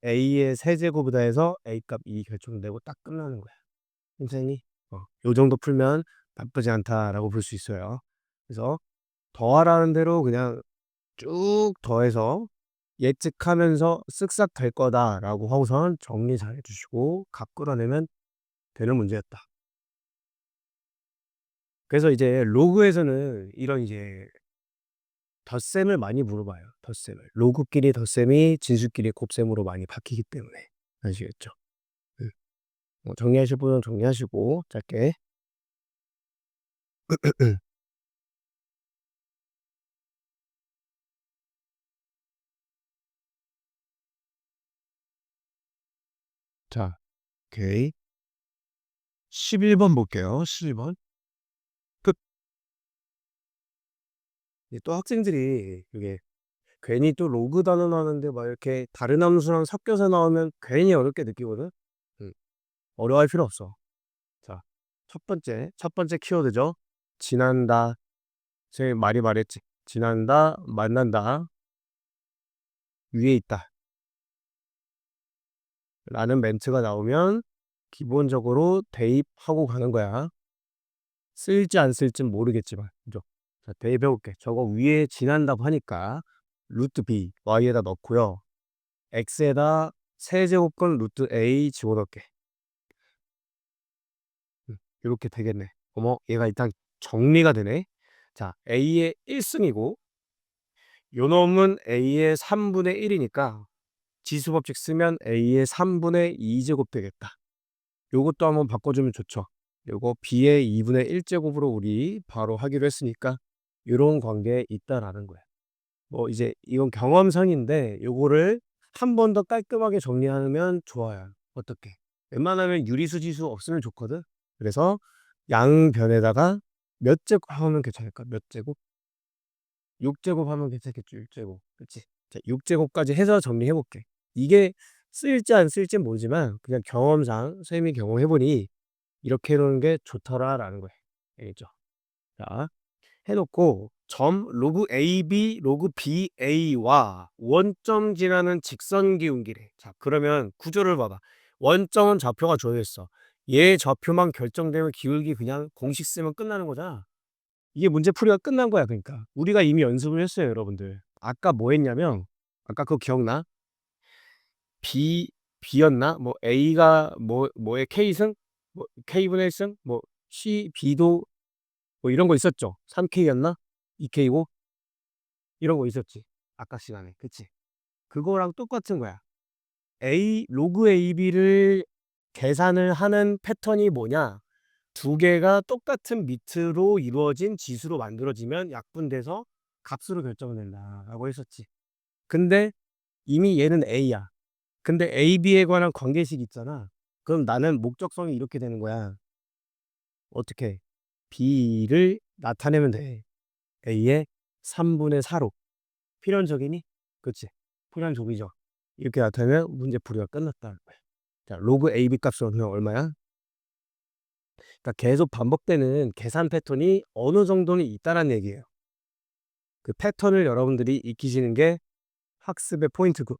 A의 세제곱이다 해서 A 값 2 결정되고 딱 끝나는 거야. 선생님, 요 정도 풀면 나쁘지 않다라고 볼 수 있어요. 그래서 더하라는 대로 그냥 쭉 더해서 예측하면서 쓱싹 될 거다라고 하고선 정리 잘 해 주시고 값 끌어내면 되는 문제였다. 그래서 이제 로그에서는 이런 이제 덧셈을 많이 물어봐요, 덧셈을. 로그끼리 덧셈이 진수끼리 곱셈으로 많이 바뀌기 때문에. 아시겠죠? 음. 정리하실 분은 정리하시고 짧게. 자, 오케이. 11번 볼게요. 11번. 끝. 이제 또 학생들이 이게 괜히 또 로그 단어 나오는데 막 이렇게 다른 함수랑 섞여서 나오면 괜히 어렵게 느끼거든. 음. 어려워할 필요 없어. 자, 첫 번째 키워드죠. 지난다. 선생님 많이 말했지. 지난다, 만난다, 위에 있다. 라는 멘트가 나오면 기본적으로 대입하고 가는 거야. 쓸지 안 쓸진 모르겠지만. 그죠? 자, 대입해 볼게. 저거 위에 지난다고 하니까 루트 b y에다 넣고요. x에다 세제곱권 루트 a 집어넣을게. 요렇게 되겠네. 어머, 얘가 일단 정리가 되네. 자, a의 1승이고 요 놈은 a의 3분의 1이니까 지수법칙 쓰면 a의 3분의 2 제곱 되겠다. 요것도 한번 바꿔주면 좋죠. 요거 b의 2분의 1 제곱으로 우리 바로 하기로 했으니까 요런 관계에 있다라는 거야. 뭐 이제 이건 경험상인데 요거를 한 번 더 깔끔하게 정리하면 좋아요. 어떻게? 웬만하면 유리수 지수 없으면 좋거든. 그래서 양변에다가 몇 제곱 하면 괜찮을까? 몇 제곱? 6 제곱 하면 괜찮겠죠. 6 제곱. 그치? 자, 6 제곱까지 해서 정리해 볼게. 이게 쓸지 안 쓸진 모르지만 그냥 경험상 선생님이 경험해 보니 이렇게 해 놓는 게 좋더라라는 거예요. 알겠죠? 자, 해 놓고 점 로그 AB 로그 BA와 원점 지나는 직선 기울기래. 자, 그러면 구조를 봐봐. 원점은 좌표가 정해져 있어. 얘 좌표만 결정되면 기울기 그냥 공식 쓰면 끝나는 거잖아. 이게 문제풀이가 끝난 거야. 그러니까 우리가 이미 연습을 했어요, 여러분들. 아까 뭐 했냐면 아까 그거 기억나? B B였나? 뭐 A가 뭐의 K승? 뭐 K분의 1승? 뭐 C B도 뭐 이런 거 있었죠. 3K였나? 2K고 이런 거 있었지. 아까 시간에. 그치? 그거랑 똑같은 거야. 로그 AB를 계산을 하는 패턴이 뭐냐? 두 개가 똑같은 비트로 이루어진 지수로 만들어지면 약분돼서 값으로 결정을 낸다라고 했었지. 근데 이미 얘는 A야. 근데 AB에 관한 관계식 있잖아. 그럼 나는 목적성이 이렇게 되는 거야. 어떻게? B를 나타내면 돼. A의 3분의 4로. 필연적이니? 그치? 필연적이죠. 이렇게 나타내면 문제풀이가 끝났다는 거야. 자, 로그 AB 값은 그냥 얼마야? 그러니까 계속 반복되는 계산 패턴이 어느 정도는 있다는 얘기예요. 그 패턴을 여러분들이 익히시는 게 학습의 포인트고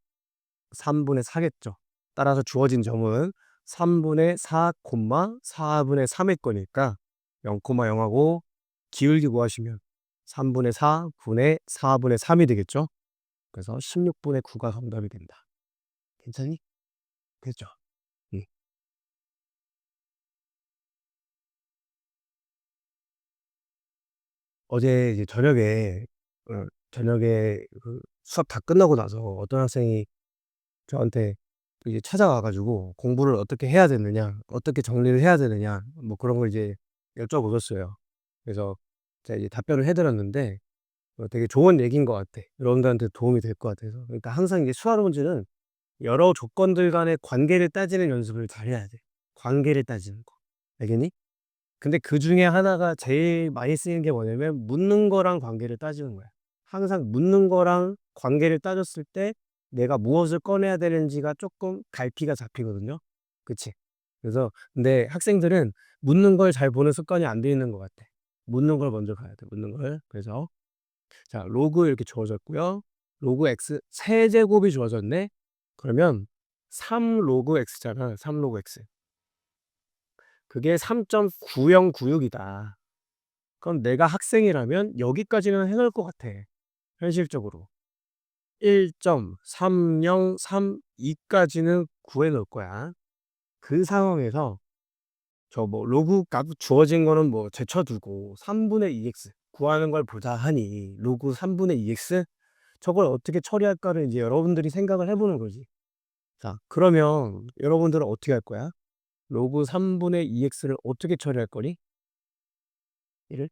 3분의 4겠죠. 따라서 주어진 점은 3분의 4, 4분의 3일 거니까 0,0하고 기울기 구하시면 3분의 4, 분의 4분의 3이 되겠죠. 그래서 16분의 9가 정답이 된다. 괜찮니? 그렇죠. 음. 어제 이제 저녁에 그 수업 다 끝나고 나서 어떤 학생이 저한테 이제 찾아와 가지고 공부를 어떻게 해야 되느냐, 어떻게 정리를 해야 되느냐, 뭐 그런 걸 이제 여쭤보셨어요. 그래서 제가 이제 답변을 해 드렸는데 되게 좋은 얘기인 것 같아. 여러분들한테 도움이 될 것 같아서. 그러니까 항상 이제 수학 문제는 여러 조건들 간의 관계를 따지는 연습을 잘해야 돼. 관계를 따지는 거. 알겠니? 근데 그중에 하나가 제일 많이 쓰이는 게 뭐냐면 묻는 거랑 관계를 따지는 거야. 항상 묻는 거랑 관계를 따졌을 때 내가 무엇을 꺼내야 되는지가 조금 갈피가 잡히거든요. 그치? 그래서 근데 학생들은 묻는 걸 잘 보는 습관이 안 돼 있는 것 같아. 묻는 걸 먼저 봐야 돼, 묻는 걸. 그래서 자 로그 이렇게 주어졌고요. 로그 x 세제곱이 주어졌네. 그러면 3 로그 x잖아. 3 로그 x. 그게 3.9096 이다. 그럼 내가 학생이라면 여기까지는 해 놓을 것 같아, 현실적으로. 1.3032 까지는 구해 놓을 거야. 그 상황에서 저 뭐 로그 값 주어진 거는 뭐 제쳐 두고 3분의 2 x 구하는 걸 보자 하니 로그 3분의 2 x 저걸 어떻게 처리할까를 이제 여러분들이 생각을 해 보는 거지. 자 그러면 여러분들은 어떻게 할 거야? 로그 3분의 2 x를 어떻게 처리할 거니? 이를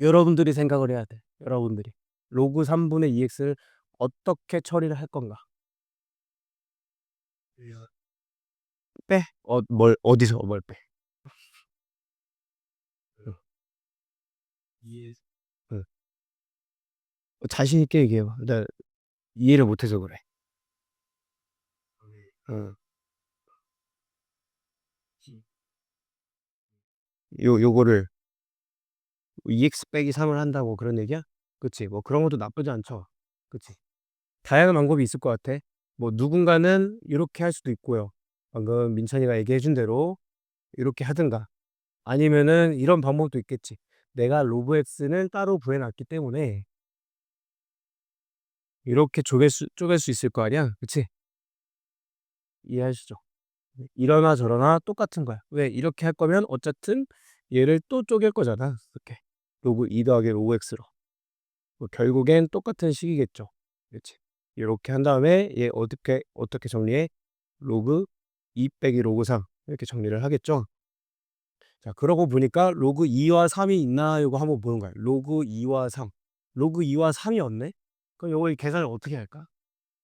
여러분들이 생각을 해야 돼. 여러분들이. 로그 3분의 2 x를 어떻게 처리를 할 건가? 빼. 뭘 어디서 뭘 빼? 어. 어. 자신 있게 얘기해 봐. 나 이해를 못 해서 그래. 어. 요거를 EX 빼기 3을 한다고 그런 얘기야? 그치. 뭐 그런 것도 나쁘지 않죠. 그치. 다양한 방법이 있을 것 같아. 뭐 누군가는 요렇게 할 수도 있고요. 방금 민찬이가 얘기해 준 대로 요렇게 하든가 아니면은 이런 방법도 있겠지. 내가 로그 x는 따로 구해 놨기 때문에 이렇게 쪼갤 수 있을 거 아니야. 그치? 이해하시죠? 이러나 저러나 똑같은 거야. 왜? 이렇게 할 거면 어쨌든 얘를 또 쪼갤 거잖아. 이렇게. 로그 2 더하기 로그 x로. 뭐 결국엔 똑같은 식이겠죠. 그치? 요렇게 한 다음에 얘 어떻게 정리해? 로그 2 빼기 로그 3 이렇게 정리를 하겠죠. 자 그러고 보니까 로그 2와 3이 있나 요거 한번 보는 거야. 로그 2와 3. 로그 2와 3이 없네? 그럼 요거 계산을 어떻게 할까?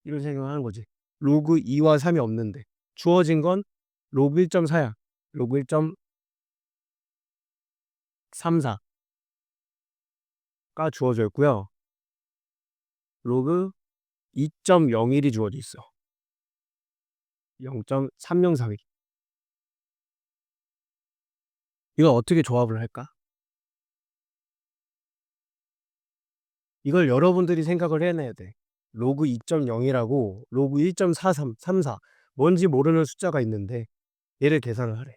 이런 생각을 하는 거지. 로그 2와 3이 없는데 주어진 건 로그 1.4야. 로그 1.34가 주어져 있고요. 로그 2.01이 주어져 있어. 0.304위. 이걸 어떻게 조합을 할까? 이걸 여러분들이 생각을 해내야 돼. 로그 2.0이라고 로그 1.4334 뭔지 모르는 숫자가 있는데 얘를 계산을 하래.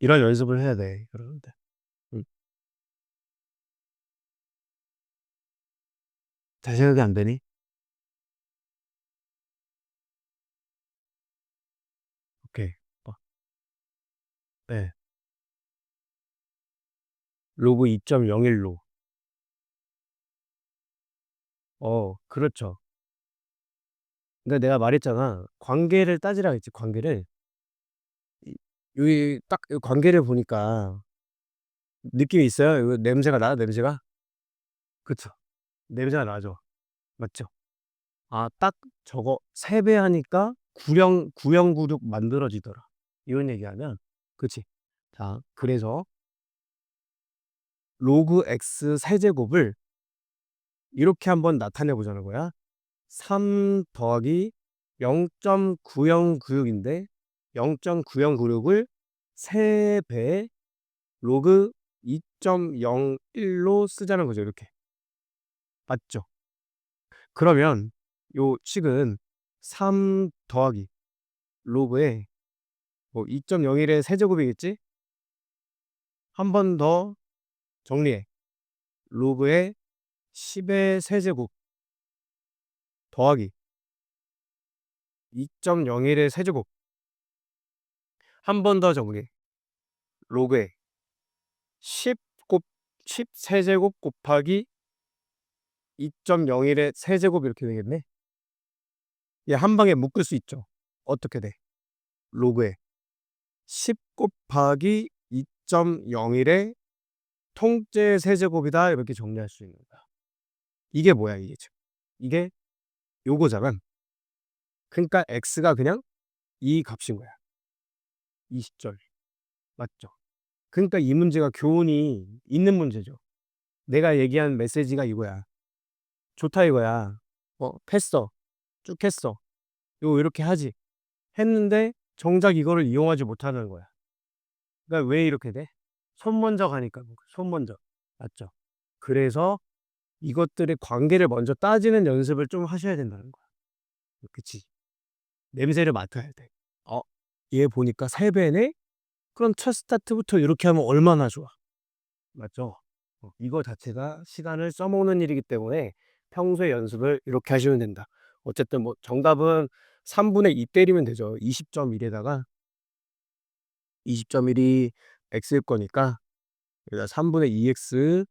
이런 연습을 해야 돼, 여러분들. 음. 잘 생각이 안 되니? 오케이. 어, 네. 로그 2.01로. 그렇죠. 근데 내가 말했잖아. 관계를 따지라 했지, 관계를. 이 여기 딱 이 관계를 보니까 느낌이 있어요? 이거 냄새가 나, 냄새가? 그쵸. 냄새가 나죠. 맞죠? 아 딱 저거 3배 하니까 구형구륙 만들어지더라. 이런 얘기하면 그치. 자 그래서 로그 x 세제곱을 이렇게 한번 나타내 보자는 거야. 3 더하기 0.9096 인데 0.9096을 3배 로그 2.01로 쓰자는 거죠, 이렇게. 맞죠? 그러면 요 식은 3 더하기 로그에 뭐 2.01의 세제곱이겠지? 한 번 더 정리해. 로그의 10의 세제곱 더하기 2.01의 세제곱 한 번 더 정리해. 로그의 10 10 세제곱 곱하기 2.01의 세제곱 이렇게 되겠네. 얘 한 방에 묶을 수 있죠. 어떻게 돼? 로그의 10 곱하기 2.01의 통째 세제곱이다 이렇게 정리할 수 있는 거야. 이게 뭐야 이게 지금. 이게 요거잖아. 그러니까 x가 그냥 이 값인 거야. 이 시절. 맞죠? 그러니까 이 문제가 교훈이 있는 문제죠. 내가 얘기한 메시지가 이거야. "좋다." 이거야. "했어. 쭉 했어. 요거 요렇게 하지." 했는데 정작 이거를 이용하지 못하는 거야. 그러니까 왜 이렇게 돼? 손 먼저 가니까 손 먼저. 맞죠? 그래서 이것들의 관계를 먼저 따지는 연습을 좀 하셔야 된다는 거야. 그치? 냄새를 맡아야 돼. '어 얘 보니까 3 배네? 그럼 첫 스타트부터 요렇게 하면 얼마나 좋아.' 맞죠? 이거 자체가 시간을 써먹는 일이기 때문에 평소에 연습을 이렇게 하시면 된다. 어쨌든 뭐 정답은 3분의 2 때리면 되죠. 20.1 에다가 20.1이 x일 거니까 여기다 3분의 2 x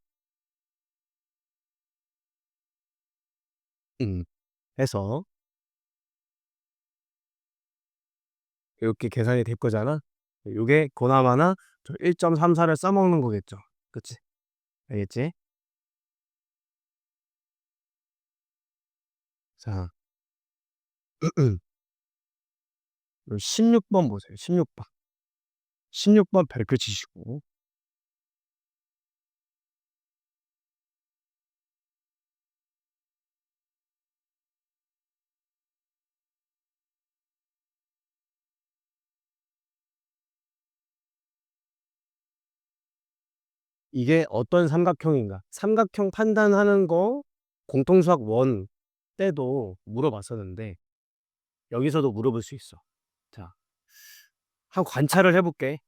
해서 요렇게 계산이 될 거잖아. 요게 그나마나 저 1.34를 써먹는 거겠죠. 그치? 알겠지? 자 16번 보세요. 16 번. 16번 별표 치시고 이게 어떤 삼각형인가. 삼각형 판단하는 거 공통수학 1 때도 물어봤었는데 여기서도 물어볼 수 있어. 자, 한번 관찰을 해 볼게.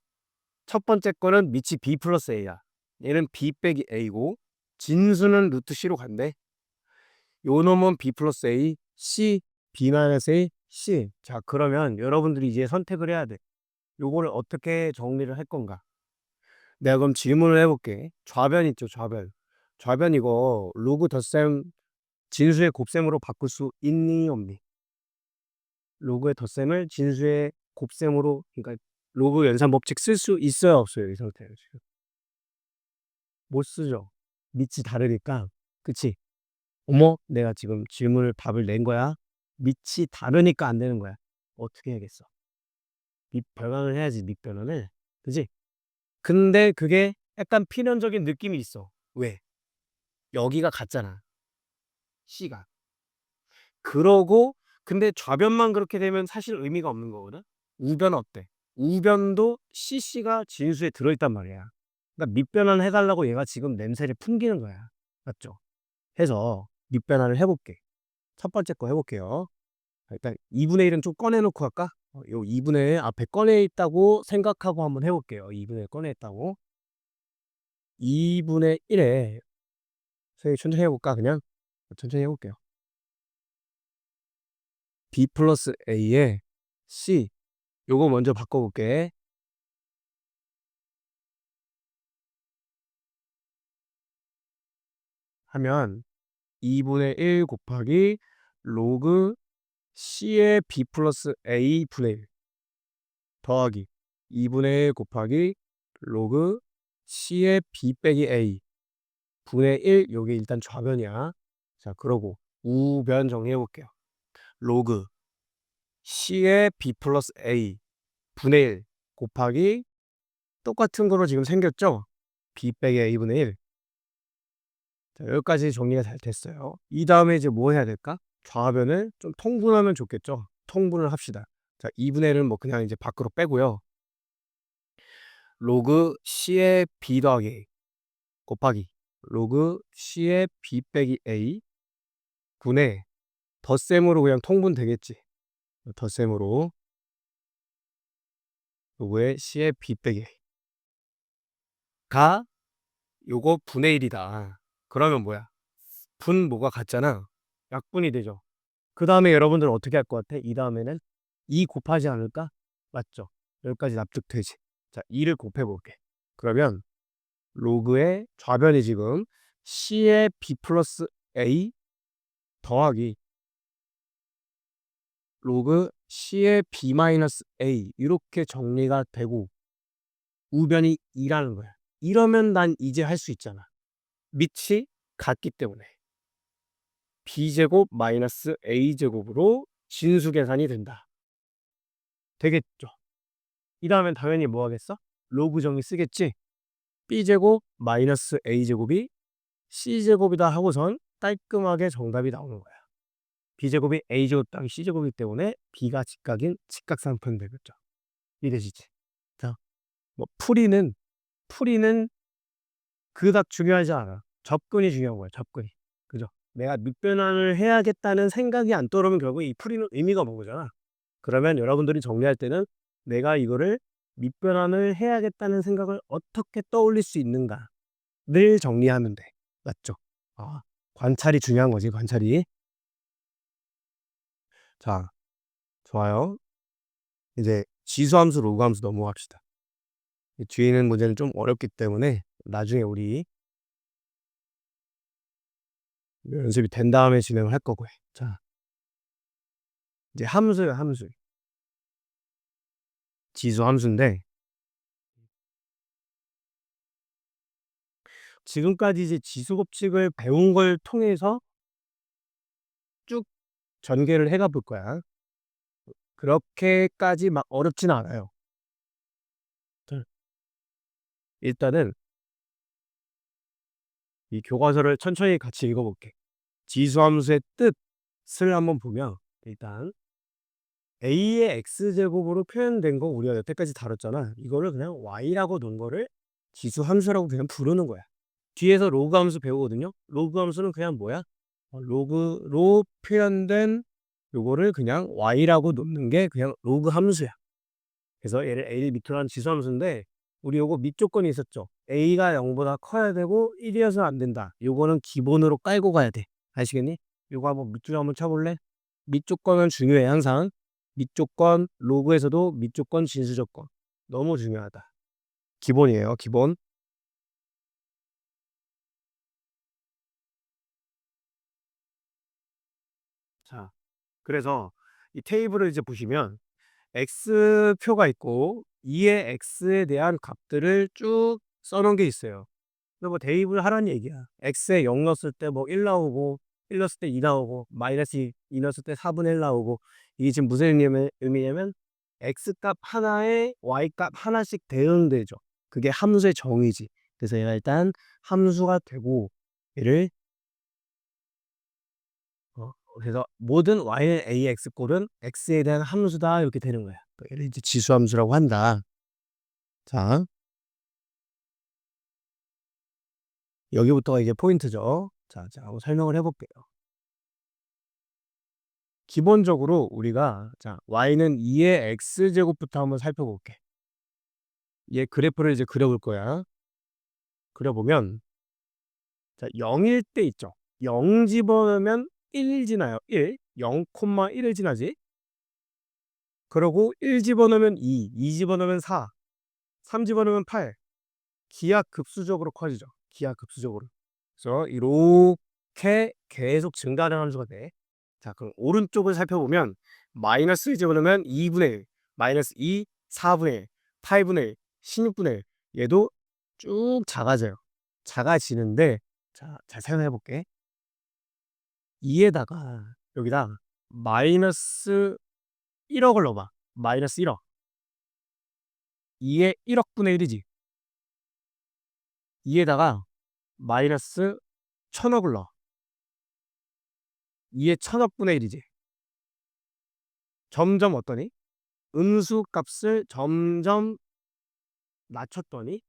첫 번째 거는 밑이 b 플러스 a야. 얘는 b 빼기 a고 진수는 루트 c로 간대. 요 놈은 b 플러스 a, c, b 마이너스 a, c. 자, 그러면 여러분들이 이제 선택을 해야 돼. 요거를 어떻게 정리를 할 건가? 내가 그럼 질문을 해 볼게. 좌변 있죠, 좌변. 좌변 이거 로그 덧셈 진수의 곱셈으로 바꿀 수 있니 없니? 로그의 덧셈을 진수의 곱셈으로, 그러니까 로그 연산 법칙 쓸 수 있어요 없어요? 이 상태에서 지금. 못 쓰죠. 밑이 다르니까. 그치? 어머 내가 지금 질문을 답을 낸 거야. 밑이 다르니까 안 되는 거야. 어떻게 해야겠어? 밑 변환을 해야지, 밑 변환을. 그지? 근데 그게 약간 필연적인 느낌이 있어. 왜? 여기가 같잖아, C가. 그러고 근데 좌변만 그렇게 되면 사실 의미가 없는 거거든. 우변은 어때? 우변도 CC가 진수에 들어있단 말이야. 그러니까 밑변환 해달라고 얘가 지금 냄새를 풍기는 거야. 맞죠? 해서 밑변환을 해볼게. 첫 번째 거 해볼게요. 일단 2분의 1은 좀 꺼내놓고 할까? 요 2분의 1 앞에 꺼내 있다고 생각하고 한번 해볼게요. 2분의 1 꺼내 있다고. 2분의 1에 선생님 천천히 해볼까 그냥? 천천히 해볼게요. b 플러스 a에 c 요거 먼저 바꿔볼게. 하면 2분의 1 곱하기 로그 c의 b 플러스 a 분의 1 더하기 2분의 1 곱하기 로그 c의 b 빼기 a 분의 1 요게 일단 좌변이야. 자, 그러고 우변 정리해 볼게요. 로그 c의 b 플러스 a 분의 1 곱하기 똑같은 거로 지금 생겼죠? b 빼기 a 분의 1. 자, 여기까지 정리가 잘 됐어요. 이 다음에 이제 뭐 해야 될까? 좌변을 좀 통분하면 좋겠죠? 통분을 합시다. 자, 2분의 1은 뭐 그냥 이제 밖으로 빼고요. 로그 c의 b 더하기 a 곱하기 로그 c의 b 빼기 a 분의 덧셈으로 그냥 통분 되겠지. 덧셈으로 로그의 c의 b 빼기 a가 요거 분의 1이다. 그러면 뭐야? 분 뭐가 같잖아. 약분이 되죠. 그 다음에 여러분들은 어떻게 할 것 같아? 이 다음에는 2 곱하지 않을까? 맞죠? 여기까지 납득되지? 자, 2를 곱해 볼게. 그러면 로그의 좌변이 지금 c의 b 플러스 a 더하기 로그 c의 b 마이너스 a 이렇게 정리가 되고 우변이 2라는 거야. 이러면 난 이제 할 수 있잖아. 밑이 같기 때문에 b제곱 마이너스 a제곱으로 진수 계산이 된다. 되겠죠. 이 다음엔 당연히 뭐 하겠어? 로그 정의 쓰겠지. b제곱 마이너스 a제곱이 c제곱이다 하고선 깔끔하게 정답이 나오는 거야. b제곱이 a제곱 더하기 c제곱이기 때문에 b가 직각상편 되겠죠. 이해되시지? 자, 뭐 풀이는 그닥 중요하지 않아. 접근이 중요한 거야. 접근이. 그죠? 내가 밑변환을 해야겠다는 생각이 안 떠오르면 결국 이 풀이는 의미가 없는 거잖아. 그러면 여러분들이 정리할 때는 내가 이거를 밑변환을 해야겠다는 생각을 어떻게 떠올릴 수 있는가를 정리하면 돼. 맞죠? 아, 관찰이 중요한 거지, 관찰이. 자, 좋아요. 이제 지수함수, 로그함수 넘어갑시다. 뒤에 있는 문제는 좀 어렵기 때문에 나중에 우리 연습이 된 다음에 진행을 할 거고요. 자, 이제 함수예요, 함수. 지수함수인데 지금까지 이제 지수법칙을 배운 걸 통해서 쭉 전개를 해가 볼 거야. 그렇게까지 막 어렵진 않아요. 일단은 이 교과서를 천천히 같이 읽어볼게. 지수함수의 뜻을 한번 보면 일단 a의 x제곱으로 표현된 거 우리가 여태까지 다뤘잖아. 이거를 그냥 y라고 놓은 거를 지수함수라고 그냥 부르는 거야. 뒤에서 로그함수 배우거든요. 로그함수는 그냥 뭐야? 로그로 표현된 요거를 그냥 y라고 놓는 게 그냥 로그함수야. 그래서 얘를 a를 밑으로 한 지수함수인데 우리 요거 밑조건이 있었죠. a가 0보다 커야 되고 1이어서 안 된다. 요거는 기본으로 깔고 가야 돼. 아시겠니? 요거 한번 밑줄 한번 쳐볼래? 밑조건은 중요해 항상. 밑조건 로그에서도 밑조건 진수조건 너무 중요하다. 기본이에요, 기본. 자, 그래서 이 테이블을 이제 보시면 x표가 있고 2의 x에 대한 값들을 쭉 써놓은 게 있어요. 그래서 뭐 대입을 하라는 얘기야. x에 0 넣었을 때 뭐 1 나오고 1 넣었을 때 2 나오고 마이너스 2 넣었을 때 4분의 1 나오고 이게 지금 무슨 의미냐면 x값 하나에 y값 하나씩 대응되죠. 그게 함수의 정의지. 그래서 얘가 일단 함수가 되고 얘를 그래서 모든 y는 ax 꼴은 x에 대한 함수다 이렇게 되는 거야. 얘를 이제 지수함수라고 한다. 자, 여기부터가 이제 포인트죠. 자, 한번 설명을 해볼게요. 기본적으로 우리가 자 y는 2의 x제곱부터 한번 살펴볼게. 얘 그래프를 이제 그려볼 거야. 그려보면 자 0일 때 있죠. 0 집어넣으면 1 지나요. 1. 0,1을 지나지. 그러고 1 집어넣으면 2, 2 집어넣으면 4, 3 집어넣으면 8. 기하급수적으로 커지죠. 기하급수적으로. 그래서 이렇게 계속 증가하는 수가 돼. 자, 그럼 오른쪽을 살펴보면 마이너스 집어넣으면 2분의 1, 마이너스 2, 4분의 1, 8분의 1, 16분의 1. 얘도 쭉 작아져요. 작아지는데 자, 잘 생각해 볼게. 2에다가 여기다 마이너스 1억을 넣어봐. 마이너스 1억. 2의 1억 분의 1이지. 2에다가 마이너스 1000억을 넣어. 2의 1000억 분의 1이지. 점점 어떠니? 음수 값을 점점 낮췄더니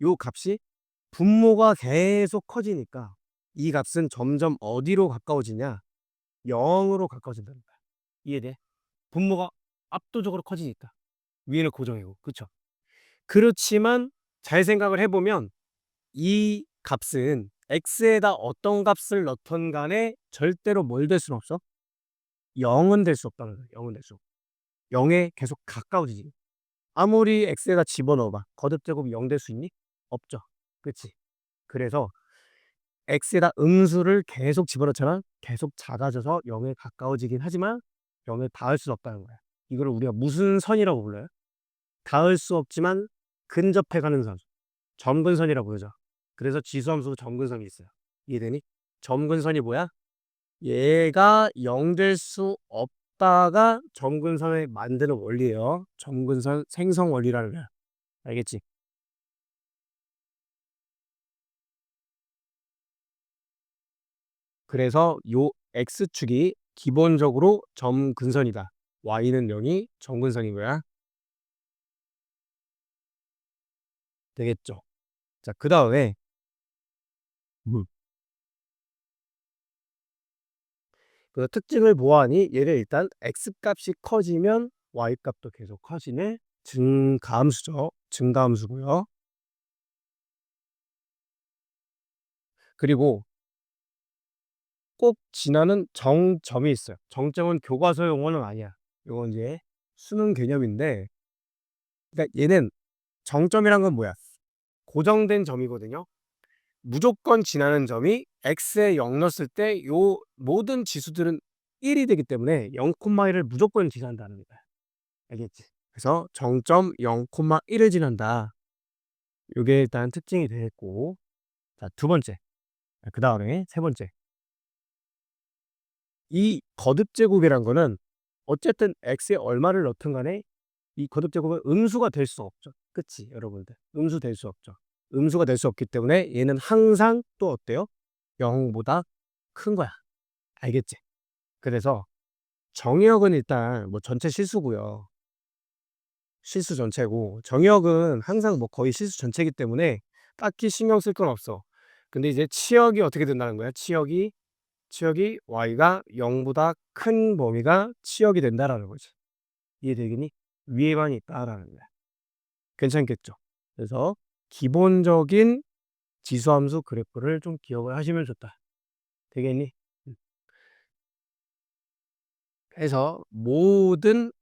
요 값이 분모가 계속 커지니까 이 값은 점점 어디로 가까워지냐? 0으로 가까워진다는 거야. 이해돼? 분모가 압도적으로 커지니까 위에는 고정이고, 그쵸? 그렇지만 잘 생각을 해보면 이 값은 x에다 어떤 값을 넣던 간에 절대로 뭘 될 수는 없어? 0은 될 수 없다는 거야. 0은 될 수 없어. 0에 계속 가까워지지. 아무리 x에다 집어넣어봐. 거듭제곱이 0 될 수 있니? 없죠. 그치? 그래서 x에다 음수를 계속 집어넣잖아. 계속 작아져서 0에 가까워지긴 하지만 0에 닿을 수 없다는 거야. 이걸 우리가 무슨 선이라고 불러요? 닿을 수 없지만 근접해가는 선. 점근선이라고 부르죠. 그래서 지수함수 점근선이 있어요. 이해되니? 점근선이 뭐야? 얘가 0 될 수 그었다가 점근선을 만드는 원리예요. 점근선 생성 원리라는 거야. 알겠지? 그래서 요 x축이 기본적으로 점근선이다. y는 0이 점근선인 거야. 되겠죠? 자, 그다음에 음. 그 특징을 보아하니 얘를 일단 x값이 커지면 y값도 계속 커지네. 증가함수죠. 증가함수고요. 그리고 꼭 지나는 정점이 있어요. 정점은 교과서 용어는 아니야. 요건 이제 수능 개념인데, 그러니까 얘는 정점이란 건 뭐야? 고정된 점이거든요. 무조건 지나는 점이 x에 0 넣었을 때 요 모든 지수들은 1이 되기 때문에 0,1을 무조건 지난다는 거야. 알겠지? 그래서 정점 0,1을 지난다. 요게 일단 특징이 되겠고. 자, 두 번째. 그다음에 세 번째. 이 거듭 제곱이란 거는 어쨌든 x에 얼마를 넣든 간에 이 거듭 제곱은 음수가 될 수 없죠. 그치, 여러분들. 음수 될 수 없죠. 음수가 될 수 없기 때문에 얘는 항상 또 어때요? 0보다 큰 거야. 알겠지? 그래서 정의역은 일단 뭐 전체 실수고요. 실수 전체고, 정의역은 항상 뭐 거의 실수 전체이기 때문에 딱히 신경 쓸 건 없어. 근데 이제 치역이 어떻게 된다는 거야? 치역이 y가 0보다 큰 범위가 치역이 된다라는 거지. 이해되겠니? 위에만 있다라는 거야. 괜찮겠죠? 그래서 기본적인 지수함수 그래프를 좀 기억을 하시면 좋다. 되겠니? 음. 그래서 모든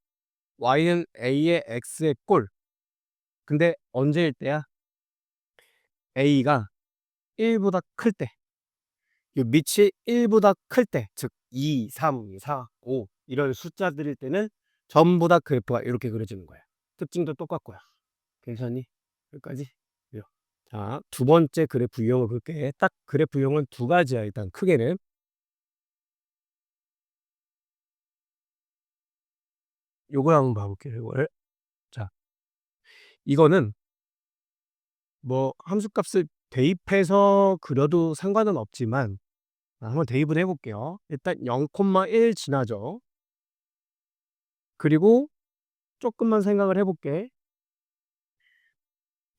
y는 a의 x의 꼴. 근데 언제일 때야? a가 1보다 클 때. 이 밑이 1보다 클 때, 즉 2, 3, 4, 5 이런 숫자들일 때는 전부 다 그래프가 이렇게 그려지는 거야. 특징도 똑같고요. 괜찮니? 여기까지? 그래요. 자, 두 번째 그래프 유형을 볼게. 딱 그래프 유형은 두 가지야. 일단 크게는 요걸 한번 봐볼게요. 이걸. 자, 이거는 뭐 함수값을 대입해서 그려도 상관은 없지만 한번 대입을 해볼게요. 일단 0,1 지나죠. 그리고 조금만 생각을 해볼게.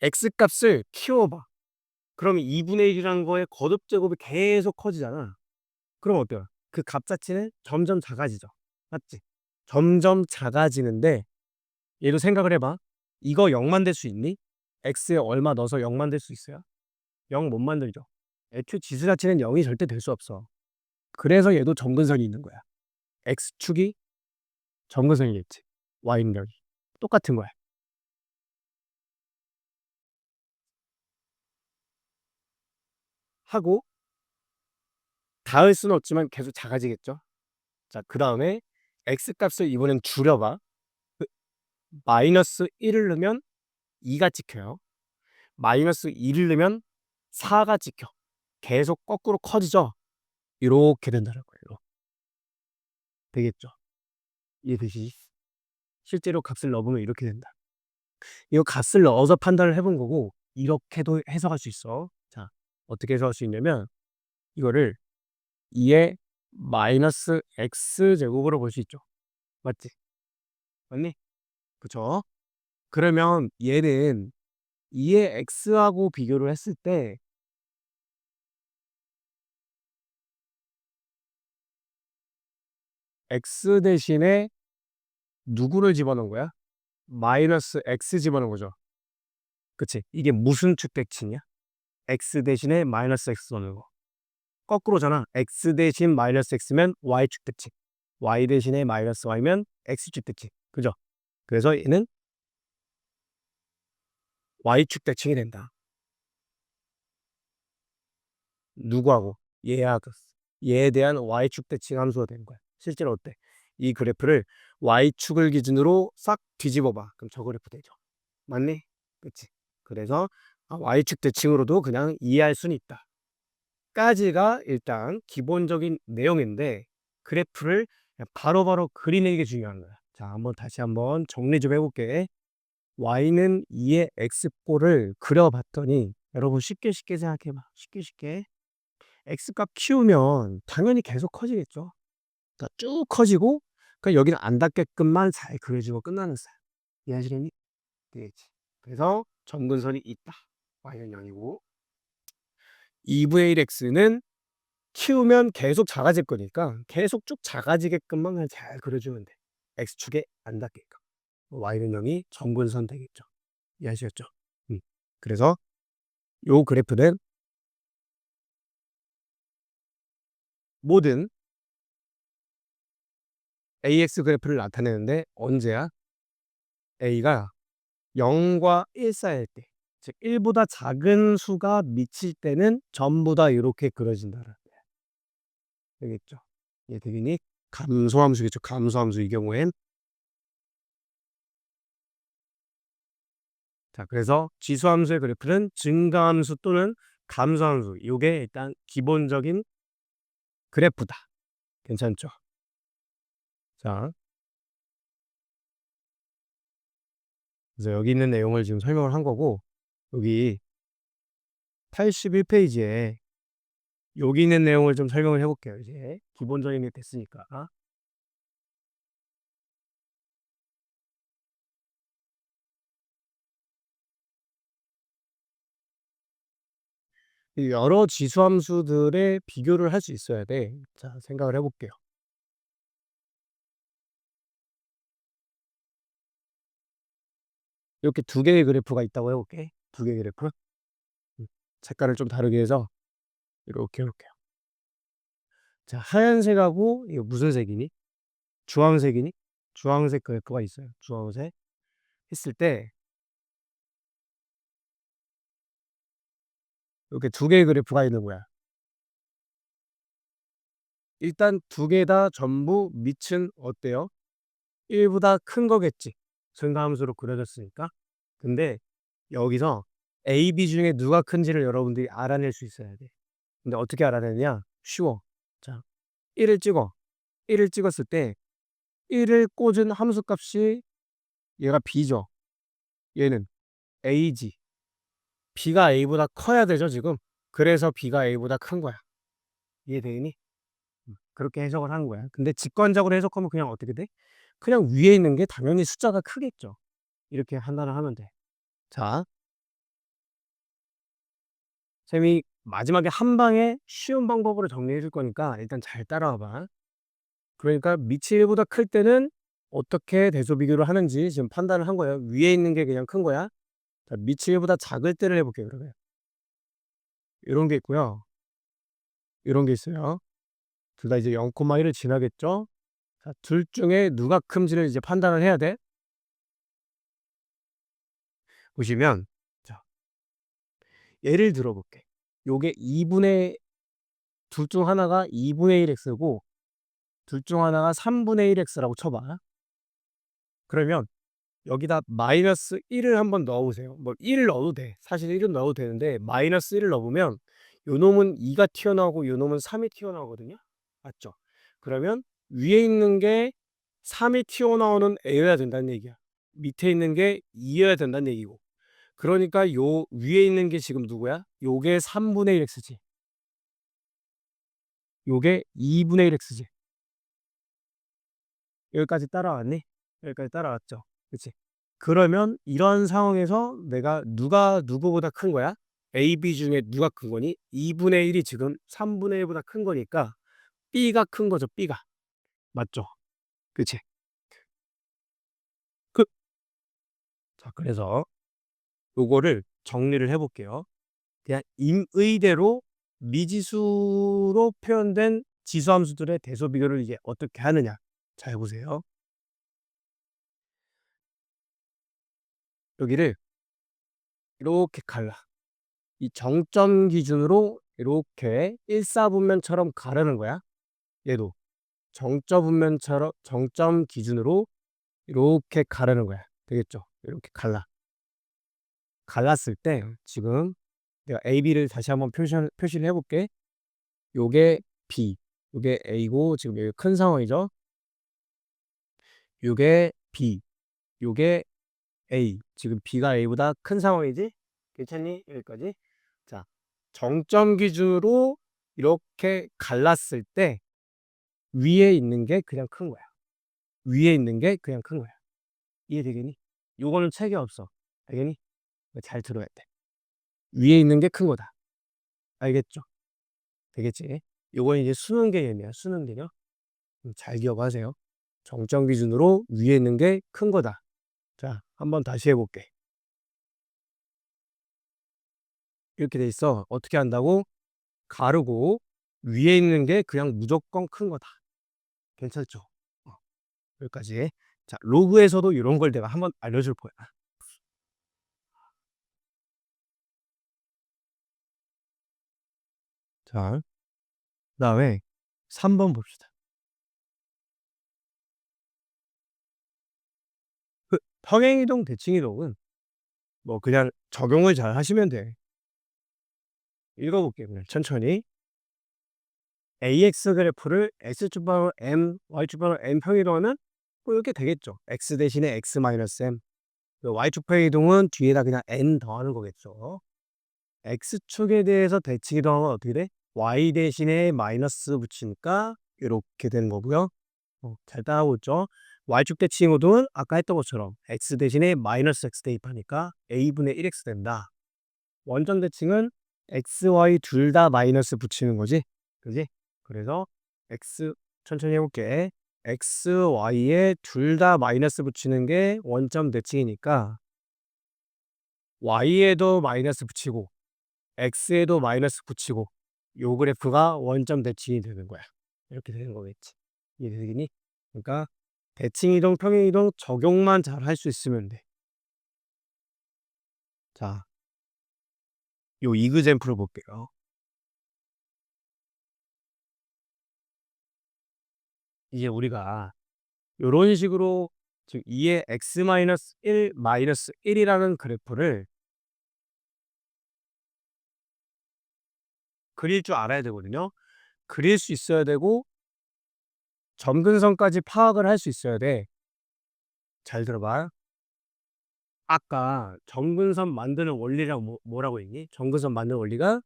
x값을 키워봐. 그러면 2분의 1이라는 거에 거듭 제곱이 계속 커지잖아. 그럼 어때요? 그 값 자체는 점점 작아지죠. 맞지? 점점 작아지는데 얘도 생각을 해봐. 이거 0만 될 수 있니? x에 얼마 넣어서 0만 될 수 있어요? 0 못 만들죠. 애초에 지수 자체는 0이 절대 될 수 없어. 그래서 얘도 점근선이 있는 거야. x축이 점근선이겠지. y는 여기. 똑같은 거야. 하고 닿을 수는 없지만 계속 작아지겠죠. 자, 그 다음에 x값을 이번엔 줄여봐. 그 마이너스 1을 넣으면 2가 찍혀요. 마이너스 2를 넣으면 4가 찍혀. 계속 거꾸로 커지죠. 이렇게 된다는 거예요. 되겠죠. 이해되시지? 실제로 값을 넣어보면 이렇게 된다. 이거 값을 넣어서 판단을 해본 거고 이렇게도 해석할 수 있어. 자, 어떻게 해석할 수 있냐면 이거를 2의 마이너스 x제곱으로 볼 수 있죠. 맞지? 맞니? 그쵸? 그러면 얘는 2의 x하고 비교를 했을 때 x 대신에 누구를 집어넣은 거야? 마이너스 x 집어넣은 거죠. 그치? 이게 무슨 축대칭이야? x 대신에 마이너스 x 넣는 거. 거꾸로잖아. x 대신 마이너스 x면 y 축대칭. y 대신에 마이너스 y면 x 축대칭. 그죠? 그래서 얘는 y 축대칭이 된다. 누구하고? 얘하고. 얘에 대한 y축 대칭 함수가 되는 거야. 실제로 어때? 이 그래프를 y축을 기준으로 싹 뒤집어 봐. 그럼 저 그래프 되죠. 맞니? 그치? 그래서 y축 대칭으로도 그냥 이해할 수는 있다. 까지가 일단 기본적인 내용인데 그래프를 그냥 바로바로 그리는 게 중요한 거야. 자, 다시 한번 정리 좀 해 볼게. y는 2의 x꼴을 그려 봤더니 여러분 쉽게 생각해 봐. 쉽게. x값 키우면 당연히 계속 커지겠죠. 그러니까 쭉 커지고, 그러니까 여기는 안 닿게끔만 잘 그려 주고 끝나는 스타일. 이해하시겠니? 되겠지. 그래서 점근선이 있다. y는 0이고 2분의 1 x는 키우면 계속 작아질 거니까 계속 쭉 작아지게끔만 그냥 잘 그려주면 돼. x축에 안 닿게끔. y는 0이 점근선 되겠죠. 이해하시겠죠? 그래서 요 그래프는 모든 ax 그래프를 나타내는데 언제야? a가 0과 1 사이일 때, 즉 1보다 작은 수가 미칠 때는 전부 다 이렇게 그려진다는 거야. 되겠죠? 이해되겠니? 감소함수겠죠. 감소함수 이 경우엔. 자, 그래서 지수함수의 그래프는 증가함수 또는 감소함수. 요게 일단 기본적인 그래프다. 괜찮죠? 자, 그래서 여기 있는 내용을 지금 설명을 한 거고, 여기 81페이지에 여기 있는 내용을 좀 설명을 해 볼게요. 이제 기본적인 게 됐으니까. 이 여러 지수함수들의 비교를 할 수 있어야 돼. 자, 생각을 해 볼게요. 이렇게 두 개의 그래프가 있다고 해 볼게. 두 개의 그래프. 음. 색깔을 좀 다르게 해서 이렇게 해 볼게요. 자, 하얀색하고 이거 무슨 색이니? 주황색이니? 주황색 그래프가 있어요. 주황색 했을 때 이렇게 두 개의 그래프가 있는 거야. 일단 두 개 다 전부 밑은 어때요? 1 보다 큰 거겠지. 증가함수로 그려졌으니까. 근데 여기서 A, B 중에 누가 큰지를 여러분들이 알아낼 수 있어야 돼. 근데 어떻게 알아내냐? 쉬워. 자, 1을 찍어. 1을 찍었을 때 1을 꽂은 함수값이 얘가 B죠. 얘는 A지. B가 A보다 커야 되죠, 지금. 그래서 B가 A보다 큰 거야. 이해되니? 그렇게 해석을 하는 거야. 근데 직관적으로 해석하면 그냥 어떻게 돼? 그냥 위에 있는 게 당연히 숫자가 크겠죠. 이렇게 판단을 하면 돼. 자, 쌤이 마지막에 한 방에 쉬운 방법으로 정리해 줄 거니까 일단 잘 따라와 봐. 그러니까 밑이 1보다 클 때는 어떻게 대소 비교를 하는지 지금 판단을 한 거예요. 위에 있는 게 그냥 큰 거야. 자, 밑이 1보다 작을 때를 해 볼게요, 그러면. 요런 게 있고요. 요런 게 있어요. 둘 다 이제 0,1을 지나겠죠? 자, 둘 중에 누가 큰지를 이제 판단을 해야 돼. 보시면 자, 예를 들어 볼게. 요게 2분의 둘 중 하나가 2분의 1 x고 둘 중 하나가 3분의 1 x라고 쳐 봐. 그러면 여기다 마이너스 1을 한번 넣어 보세요. 뭐 1을 넣어도 돼. 사실 1은 넣어도 되는데 마이너스 1을 넣어 보면 요 놈은 2가 튀어나오고 요 놈은 3이 튀어나오거든요. 맞죠? 그러면 위에 있는 게 3이 튀어나오는 애여야 된다는 얘기야. 밑에 있는 게 2여야 된다는 얘기고. 그러니까 요 위에 있는 게 지금 누구야? 요게 3분의 1 x지. 요게 2분의 1 x지. 여기까지 따라왔니? 여기까지 따라왔죠. 그치? 그러면 이런 상황에서 내가 누가 누구보다 큰 거야? A, B 중에 누가 큰 거니? 2분의 1이 지금 3분의 1보다 큰 거니까 B가 큰 거죠, B가. 맞죠? 그치? 그, 자, 그래서 요거를 정리를 해 볼게요. 그냥 임의대로 미지수로 표현된 지수함수들의 대소 비교를 이제 어떻게 하느냐. 잘 보세요. 여기를 이렇게 갈라. 이 정점 기준으로 이렇게 일사분면처럼 가르는 거야. 얘도 정점 기준으로 이렇게 가르는 거야. 되겠죠? 이렇게 갈랐을 때 지금 내가 A, B를 다시 한번 표시를 해볼게. 요게 B, 요게 A고 지금 여기 큰 상황이죠. 요게 B, 요게 A. 지금 B가 A보다 큰 상황이지? 괜찮니? 여기까지. 자, 정점 기준으로 이렇게 갈랐을 때 위에 있는 게 그냥 큰 거야. 위에 있는 게 그냥 큰 거야. 이해되겠니? 요거는 책이 없어. 알겠니? 잘 들어야 돼. 위에 있는 게 큰 거다. 알겠죠? 되겠지? 요건 이제 수능 개념이야. 수능 개념. 잘 기억하세요. 정점 기준으로 위에 있는 게 큰 거다. 자, 한번 다시 해볼게. 이렇게 돼 있어. 어떻게 한다고? 가르고 위에 있는 게 그냥 무조건 큰 거다. 괜찮죠? 어, 여기까지. 자, 로그에서도 이런 걸 내가 한번 알려줄 거야. 자, 그다음에 3번 봅시다. 평행이동, 대칭이동은 뭐 그냥 적용을 잘 하시면 돼. 읽어볼게요. 그냥 천천히. AX 그래프를 X축방으로 M, Y축방으로 M 평이동하면 뭐 이렇게 되겠죠. X 대신에 X 마이너스 M. Y축 평이동은 뒤에다 그냥 N 더하는 거겠죠. X축에 대해서 대칭 이동하면 어떻게 돼? Y 대신에 마이너스 붙이니까 이렇게 되는 거고요. 잘 따라하고 있죠. Y축 대칭 이동은 아까 했던 것처럼 X 대신에 마이너스 X 대입하니까 A분의 1X 된다. 원점 대칭은 X, Y 둘 다 마이너스 붙이는 거지. 그지? 그래서 X 천천히 해볼게. X, Y에 둘 다 마이너스 붙이는 게 원점 대칭이니까 Y에도 마이너스 붙이고 X에도 마이너스 붙이고 요 그래프가 원점 대칭이 되는 거야. 이렇게 되는 거겠지. 이해되겠니? 그러니까 대칭 이동, 평행 이동 적용만 잘 할 수 있으면 돼. 자, 요 이그젬플을 볼게요. 이제 우리가 요런 식으로 즉 2의 x-1 -1이라는 그래프를 그릴 줄 알아야 되거든요. 그릴 수 있어야 되고 점근선까지 파악을 할 수 있어야 돼. 잘 들어봐. 아까 점근선 만드는 원리랑 뭐라고 했니? 점근선 만드는 원리가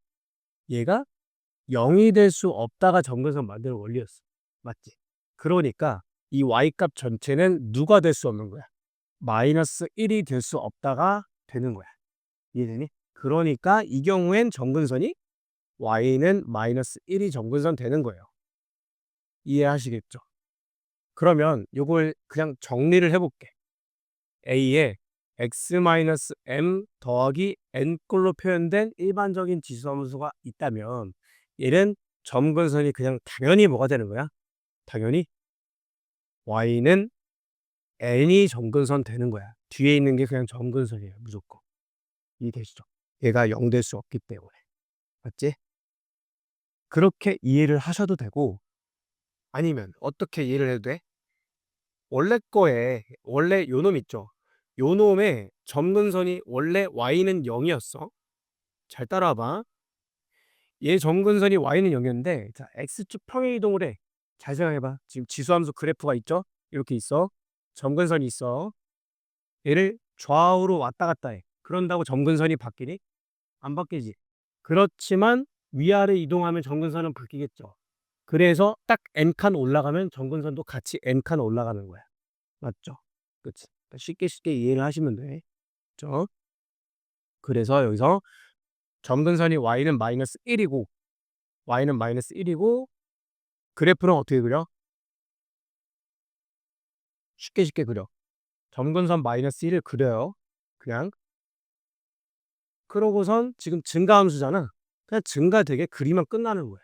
얘가 0이 될 수 없다가 점근선 만드는 원리였어. 맞지? 그러니까 이 y값 전체는 누가 될 수 없는 거야? 마이너스 1이 될 수 없다가 되는 거야. 이해되니? 그러니까 이 경우엔 점근선이 y는 마이너스 1이 점근선 되는 거예요. 이해하시겠죠? 그러면 요걸 그냥 정리를 해볼게. A에 x-m 더하기 n꼴로 표현된 일반적인 지수함수가 있다면 얘는 점근선이 그냥 당연히 뭐가 되는 거야? 당연히 y는 n이 점근선 되는 거야. 뒤에 있는 게 그냥 점근선이에요. 무조건. 이해되시죠? 얘가 0 될 수 없기 때문에. 맞지? 그렇게 이해를 하셔도 되고 아니면 어떻게 이해를 해도 돼? 원래 거에 원래 요 놈 있죠. 요 놈의 점근선이 원래 y는 0이었어. 잘 따라와 봐. 얘 점근선이 y는 0이었는데 자, x축 평행 이동을 해. 잘 생각해 봐. 지금 지수함수 그래프가 있죠? 이렇게 있어. 점근선이 있어. 얘를 좌우로 왔다 갔다 해. 그런다고 점근선이 바뀌니? 안 바뀌지. 그렇지만 위아래 이동하면 점근선은 바뀌겠죠. 그래서 딱 n칸 올라가면 점근선도 같이 n칸 올라가는 거야. 맞죠? 그치? 그러니까 쉽게 이해를 하시면 돼. 그죠? 그래서 여기서 점근선이 y는 마이너스 1이고 y는 마이너스 1이고 그래프는 어떻게 그려? 쉽게 그려. 점근선 마이너스 1을 그려요. 그냥. 그러고선 지금 증가함수잖아. 그냥 증가되게 그리면 끝나는 거예요.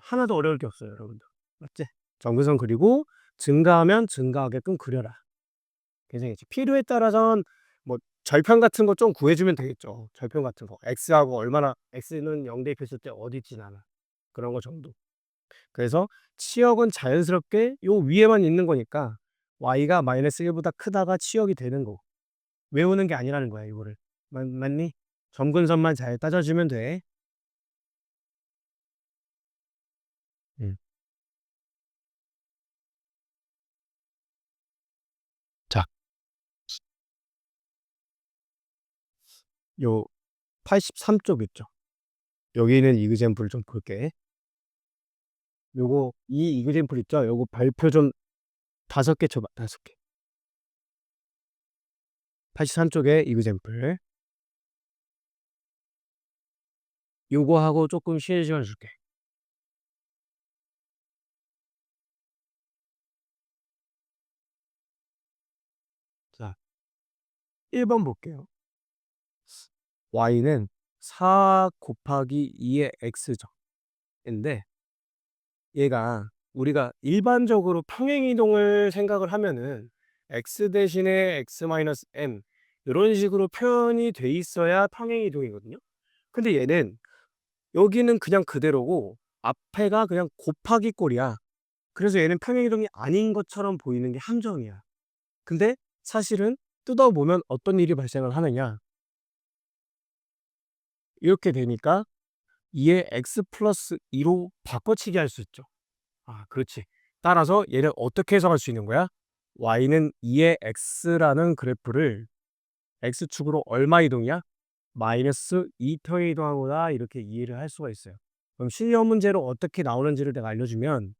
하나도 어려울 게 없어요, 여러분들. 맞지? 점근선 그리고 증가하면 증가하게끔 그려라. 괜찮겠지? 필요에 따라선 뭐 절편 같은 거 좀 구해주면 되겠죠. 절편 같은 거. x하고 얼마나 x는 0 대입했을 때 어디 지나나 그런 거 정도. 그래서 치역은 자연스럽게 요 위에만 있는 거니까 y가 마이너스 1보다 크다가 치역이 되는 거. 외우는 게 아니라는 거야 이거를. 맞니? 점근선만 잘 따져주면 돼. 음. 요 83쪽 있죠. 여기는 이그젬플 좀 볼게. 요거 이 이그젬플 있죠? 요거 발표 좀 5개 쳐 봐. 5 개. 83 쪽에 이그젬플. 요거 하고 쪼끔 쉬는 시간 줄게. 자 1번 볼게요. y는 4 곱하기 2의 x죠. 인데 얘가 우리가 일반적으로 평행이동을 생각을 하면은 x 대신에 x 마이너스 m 요런 식으로 표현이 돼 있어야 평행이동이거든요. 근데 얘는 여기는 그냥 그대로고 앞에가 그냥 곱하기 꼴이야. 그래서 얘는 평행이동이 아닌 것처럼 보이는 게 함정이야. 근데 사실은 뜯어보면 어떤 일이 발생을 하느냐. 이렇게 되니까 2의 x 플러스 2로 바꿔치기 할 수 있죠. 아 그렇지. 따라서 얘를 어떻게 해석할 수 있는 거야? y는 2의 x라는 그래프를 x축으로 얼마 이동이야? 마이너스 2터의 이동한 거다 이렇게 이해를 할 수가 있어요. 그럼 실력 문제로 어떻게 나오는지를 내가 알려주면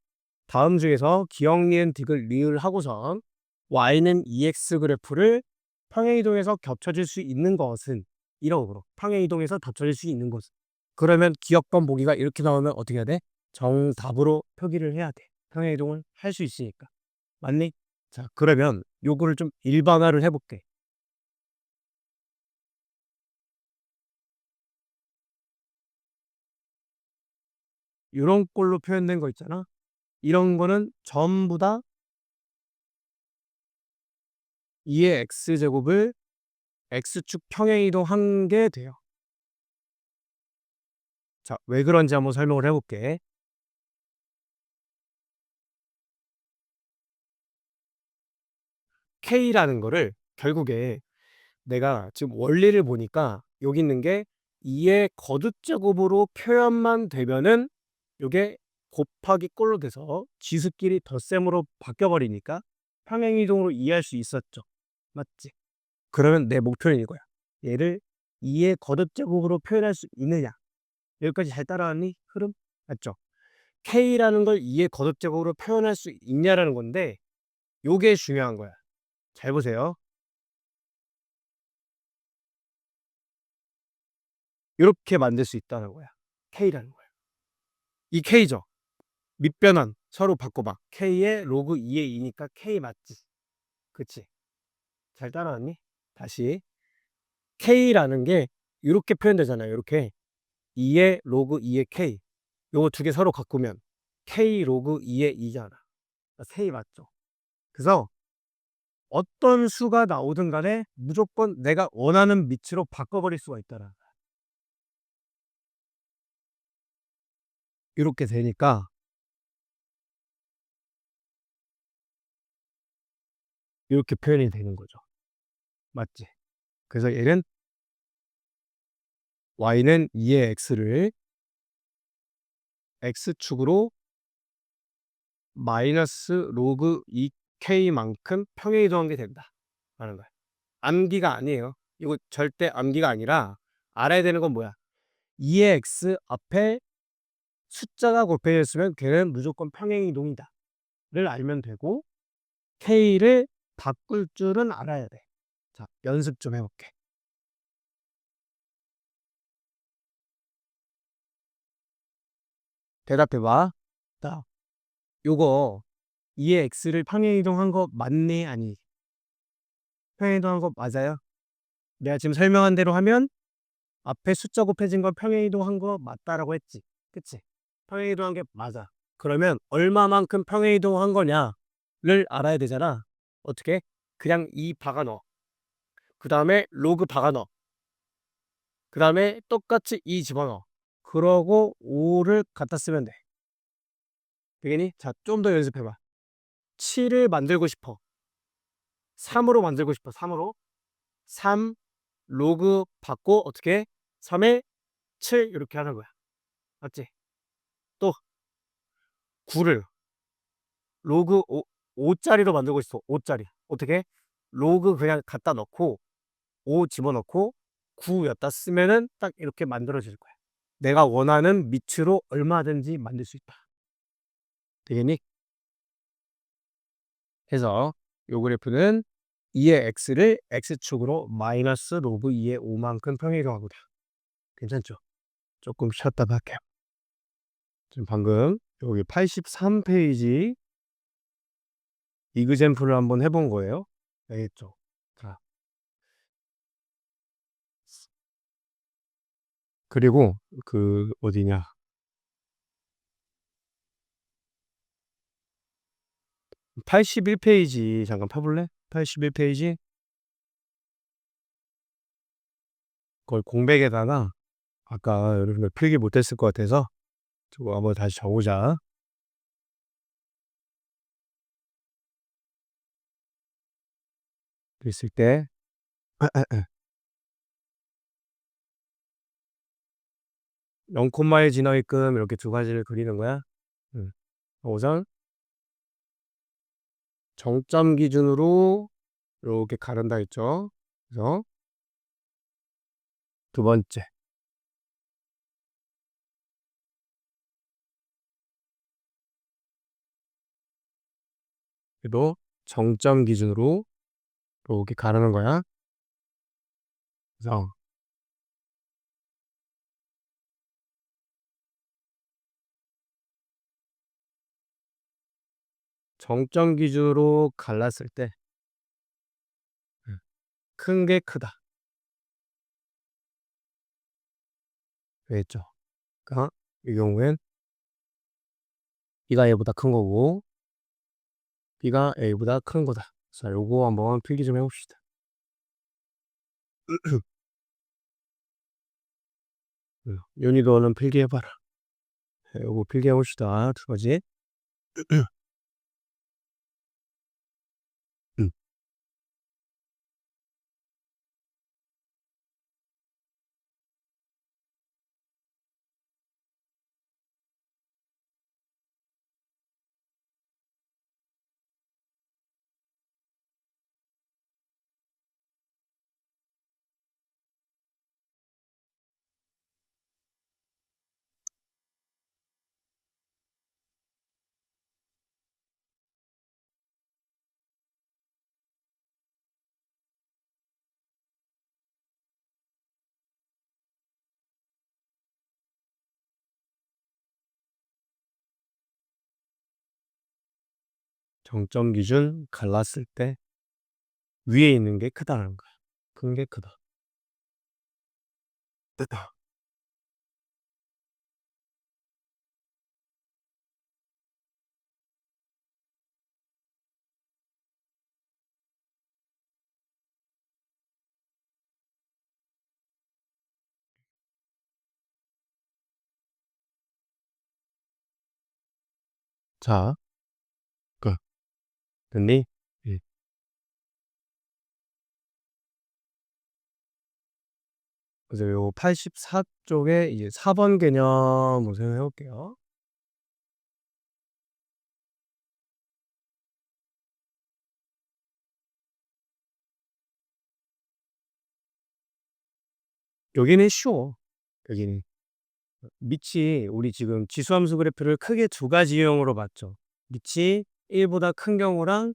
다음 중에서 기억, 니은, 디귿, 리을 하고선 y는 2x 그래프를 평행이동에서 겹쳐질 수 있는 것은 이러므로 평행이동에서 겹쳐질 수 있는 것은 그러면 기억번 보기가 이렇게 나오면 어떻게 해야 돼? 정답으로 표기를 해야 돼. 평행이동을 할 수 있으니까. 맞니? 자 그러면 요거를 좀 일반화를 해볼게. 요런 꼴로 표현된 거 있잖아. 이런 거는 전부 다 2의 x제곱을 x축 평행이동한 게 돼요. 자, 왜 그런지 한번 설명을 해볼게. k라는 거를 결국에 내가 지금 원리를 보니까 여기 있는 게 2의 거듭제곱으로 표현만 되면은 요게 곱하기 꼴로 돼서 지수끼리 덧셈으로 바뀌어버리니까 평행이동으로 이해할 수 있었죠. 맞지? 그러면 내 목표는 이거야. 얘를 2의 거듭제곱으로 표현할 수 있느냐? 여기까지 잘 따라왔니? 흐름? 맞죠? k라는 걸 2의 거듭제곱으로 표현할 수 있냐라는 건데 요게 중요한 거야. 잘 보세요. 요렇게 만들 수 있다는 거야. k라는 거야. 이 k죠. 밑변환 서로 바꿔봐. k의 로그 2의 2니까 k 맞지? 그치? 잘 따라왔니? 다시 k라는 게 요렇게 표현되잖아요. 요렇게 2의 로그 2의 k 요거 두 개 서로 바꾸면 k 로그 2의 2잖아. k 맞죠? 그래서 어떤 수가 나오든 간에 무조건 내가 원하는 밑으로 바꿔버릴 수가 있다라. 이렇게 되니까 이렇게 표현이 되는 거죠. 맞지? 그래서 얘는 y는 2의 x를 x축으로 마이너스 로그 2k만큼 평행이동한 게 된다 라는 거야. 암기가 아니에요. 이거 절대 암기가 아니라 알아야 되는 건 뭐야? 2의 x 앞에 숫자가 곱해졌으면 걔는 무조건 평행이동이다 를 알면 되고 k를 바꿀 줄은 알아야 돼. 자, 연습 좀 해볼게. 대답해봐. 자, 요거 2의 x를 평행이동한 거 맞니? 아니? 평행이동한 거 맞아요? 내가 지금 설명한 대로 하면 앞에 숫자 곱해진 거 평행이동한 거 맞다라고 했지. 그치? 평행이동한 게 맞아. 그러면 얼마만큼 평행이동한 거냐를 알아야 되잖아. 어떻게? 그냥 2 박아 넣어. 그 다음에 로그 박아 넣어. 그 다음에 똑같이 2 집어넣어. 그러고 5를 갖다 쓰면 돼. 되겠니? 자, 좀 더 연습해봐. 7을 만들고 싶어. 3으로 만들고 싶어. 3으로. 3 로그 받고 어떻게? 3에 7 이렇게 하는 거야. 맞지? 또 9를 로그 5짜리로 만들고 싶어. 5짜리. 어떻게? 로그 그냥 갖다 넣고 5 집어넣고 9였다 쓰면은 딱 이렇게 만들어질 거야. 내가 원하는 밑으로 얼마든지 만들 수 있다. 되겠니? 해서 요 그래프는 2의 x를 x축으로 마이너스 로그 2의 5만큼 평행이동하고다. 괜찮죠? 조금 쉬었다 할게요. 지금 방금 여기 83페이지 이그젬플을 한번 해본 거예요. 알겠죠? 자, 그리고 그 어디냐? 81페이지 잠깐 펴볼래? 81페이지 그걸 공백에다가 아까 여러분들 필기 못했을 것 같아서 저거 한번 다시 적어보자. 그랬을 때 0콤마에 진화있끔 이렇게 두 가지를 그리는 거야. 우선 정점 기준으로 이렇게 가른다 했죠. 그래서 두 번째 그래도 정점 기준으로 이렇게 가르는 거야. 그래서 정점 기준으로 갈랐을 때 큰 게 크다. 왜죠? 그러니까 이 경우엔 B가 A보다 큰 거고 B가 A보다 큰 거다. 자, 요거 한번 필기 좀 해봅시다. 윤희도 얼른 필기해봐라. 요거 필기해봅시다. 두 가지. 음. 정점 기준 갈랐을 때 위에 있는 게 크다는 거야. 큰 게 크다. 됐다. 자, 그 됐니? 예. 그래서 요 84쪽에 이제 4번 개념 생각해 볼게요. 여기는 쉬워. 여기는. 밑이 우리 지금 지수함수 그래프를 크게 두 가지 유형으로 봤죠. 밑이 1보다 큰 경우랑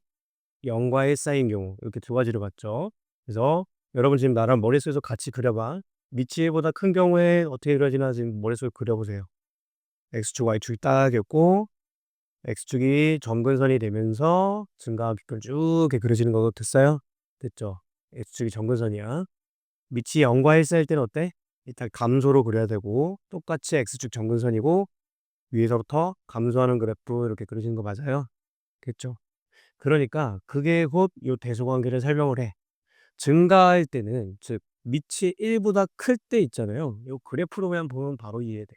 0과 1 사이인 경우 이렇게 두 가지로 봤죠. 그래서 여러분 지금 나랑 머릿속에서 같이 그려봐. 밑이 1보다 큰 경우에 어떻게 그려지나 지금 머릿속에 그려보세요. X축, Y축이 딱 있고 X축이 점근선이 되면서 증가한 빗길 쭉 이렇게 그려지는 거 됐어요? 됐죠? X축이 점근선이야. 밑이 0과 1 사이일 때는 어때? 일단 감소로 그려야 되고 똑같이 X축 점근선이고 위에서부터 감소하는 그래프 이렇게 그려지는 거 맞아요? 그렇죠? 그러니까 그게 곧 요 대소관계를 설명을 해. 증가할 때는 즉 밑이 1보다 클 때 있잖아요. 요 그래프로만 보면 바로 이해돼.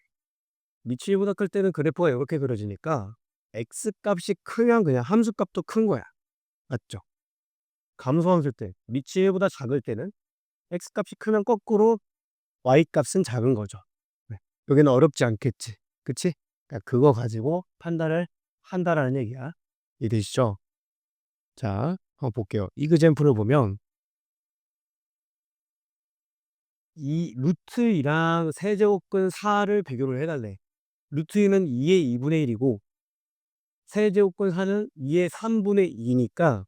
밑이 1보다 클 때는 그래프가 이렇게 그려지니까 X값이 크면 그냥 함수값도 큰 거야. 맞죠? 감소함수일 때 밑이 1보다 작을 때는 X값이 크면 거꾸로 Y값은 작은 거죠. 네. 여기는 어렵지 않겠지. 그치? 그러니까 그거 가지고 판단을 한다라는 얘기야. 이해되시죠? 자, 한번 볼게요. 이그젬플을 보면 이 루트 2랑 세제곱근 4를 비교를 해 달래. 루트 2는 2의 2분의 1이고 세제곱근 4는 2의 3분의 2니까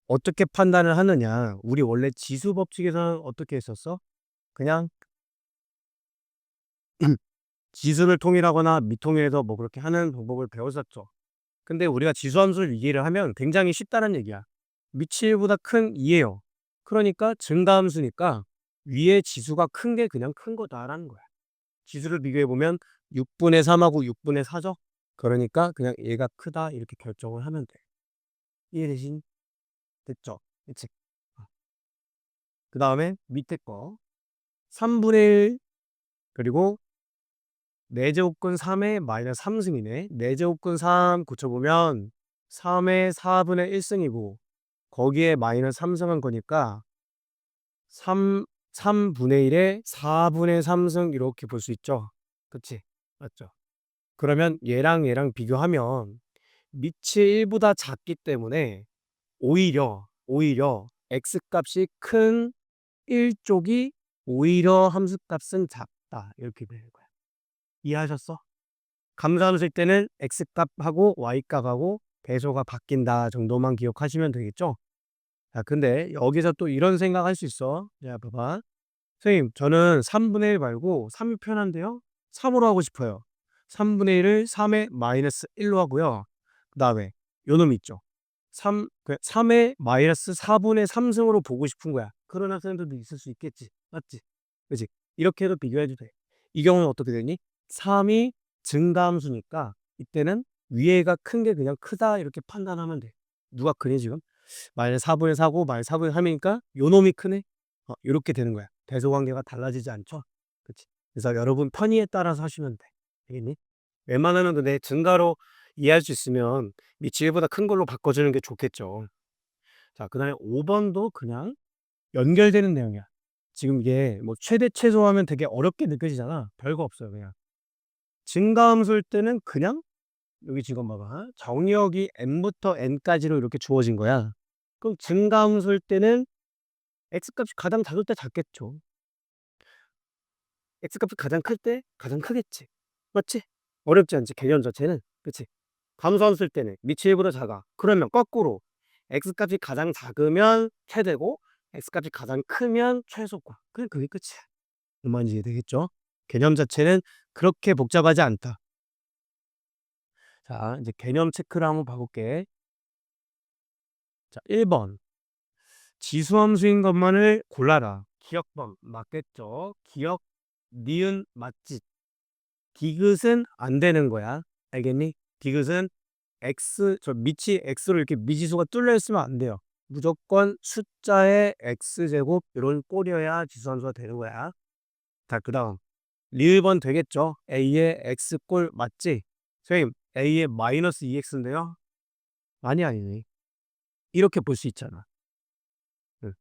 어떻게 판단을 하느냐. 우리 원래 지수 법칙에서는 어떻게 했었어? 그냥 지수를 통일하거나 미통일해서 뭐 그렇게 하는 방법을 배웠었죠. 근데 우리가 지수함수를 이해를 하면 굉장히 쉽다는 얘기야. 밑이 1보다 큰 2예요. 그러니까 증가함수니까 위에 지수가 큰 게 그냥 큰 거다라는 거야. 지수를 비교해 보면 6분의 3하고 6분의 4죠. 그러니까 그냥 얘가 크다 이렇게 결정을 하면 돼. 이해되신? 됐죠? 그치? 그 다음에 밑에 거 3분의 1 그리고 4제곱근 3의 마이너스 3승이네. 4제곱근 3 고쳐보면 3의 4분의 1승이고 거기에 마이너스 3승한 거니까 3분의 1에 4분의 3승 이렇게 볼 수 있죠. 그치? 맞죠? 그러면 얘랑 비교하면 밑이 1보다 작기 때문에 오히려 x값이 큰 1쪽이 오히려 함수값은 작다. 이렇게 되는 거야. 이해하셨어? 감사함수 쓸 때는 x값하고 y값하고 배수가 바뀐다 정도만 기억하시면 되겠죠? 자, 근데 여기서 또 이런 생각할 수 있어. 자, 봐봐. 선생님, 저는 3분의 1 말고 3이 편한데요? 3으로 하고 싶어요. 3분의 1을 3의 마이너스 1로 하고요. 그 다음에 요놈 있죠. 3의 마이너스 4분의 3승으로 보고 싶은 거야. 그런 학생들도 있을 수 있겠지. 맞지? 그치? 이렇게 해도 비교해도 돼. 이 경우는 어떻게 되니? 3이 증가함수니까 이때는 위에가 큰 게 그냥 크다 이렇게 판단하면 돼. 누가 크니 지금? 마이너스 4분의 4고 마이너스 4분의 3이니까 요놈이 크네. 요렇게 되는 거야. 대소 관계가 달라지지 않죠? 그치? 그래서 여러분 편의에 따라서 하시면 돼. 알겠니? 웬만하면 근데 증가로 이해할 수 있으면 밑이 1보다 큰 걸로 바꿔주는 게 좋겠죠. 자, 그 다음에 5번도 그냥 연결되는 내용이야. 지금 이게 뭐 최대 최소하면 되게 어렵게 느껴지잖아. 별거 없어요. 그냥 증가함수일 때는 그냥 여기 지금 봐봐. 정의역이 n부터 n까지로 이렇게 주어진 거야. 그럼 증가함수일 때는 x값이 가장 작을 때 작겠죠. x값이 가장 클 때 가장 크겠지. 맞지? 어렵지 않지 개념 자체는. 그치? 감소함수 쓸 때는 밑이 1보다 작아. 그러면 거꾸로 x값이 가장 작으면 최대고 x값이 가장 크면 최소과. 그냥 그게 끝이야. 뭔지 이해되겠죠? 개념 자체는 그렇게 복잡하지 않다. 자, 이제 개념 체크를 한번 봐볼게. 자, 1번. 지수함수인 것만을 골라라. 기억번 맞겠죠? 기억, 니은 맞지? 디귿은 안 되는 거야. 알겠니? 디귿은 저 밑이 x로 이렇게 미지수가 뚫려 있으면 안 돼요. 무조건 숫자의 x제곱 이런 꼴이어야 지수함수가 되는 거야. 자, 그 다음 리을번 되겠죠? a의 x꼴 맞지? 선생님 a의 마이너스 2x인데요? 아니네. 이렇게 볼 수 있잖아. 응.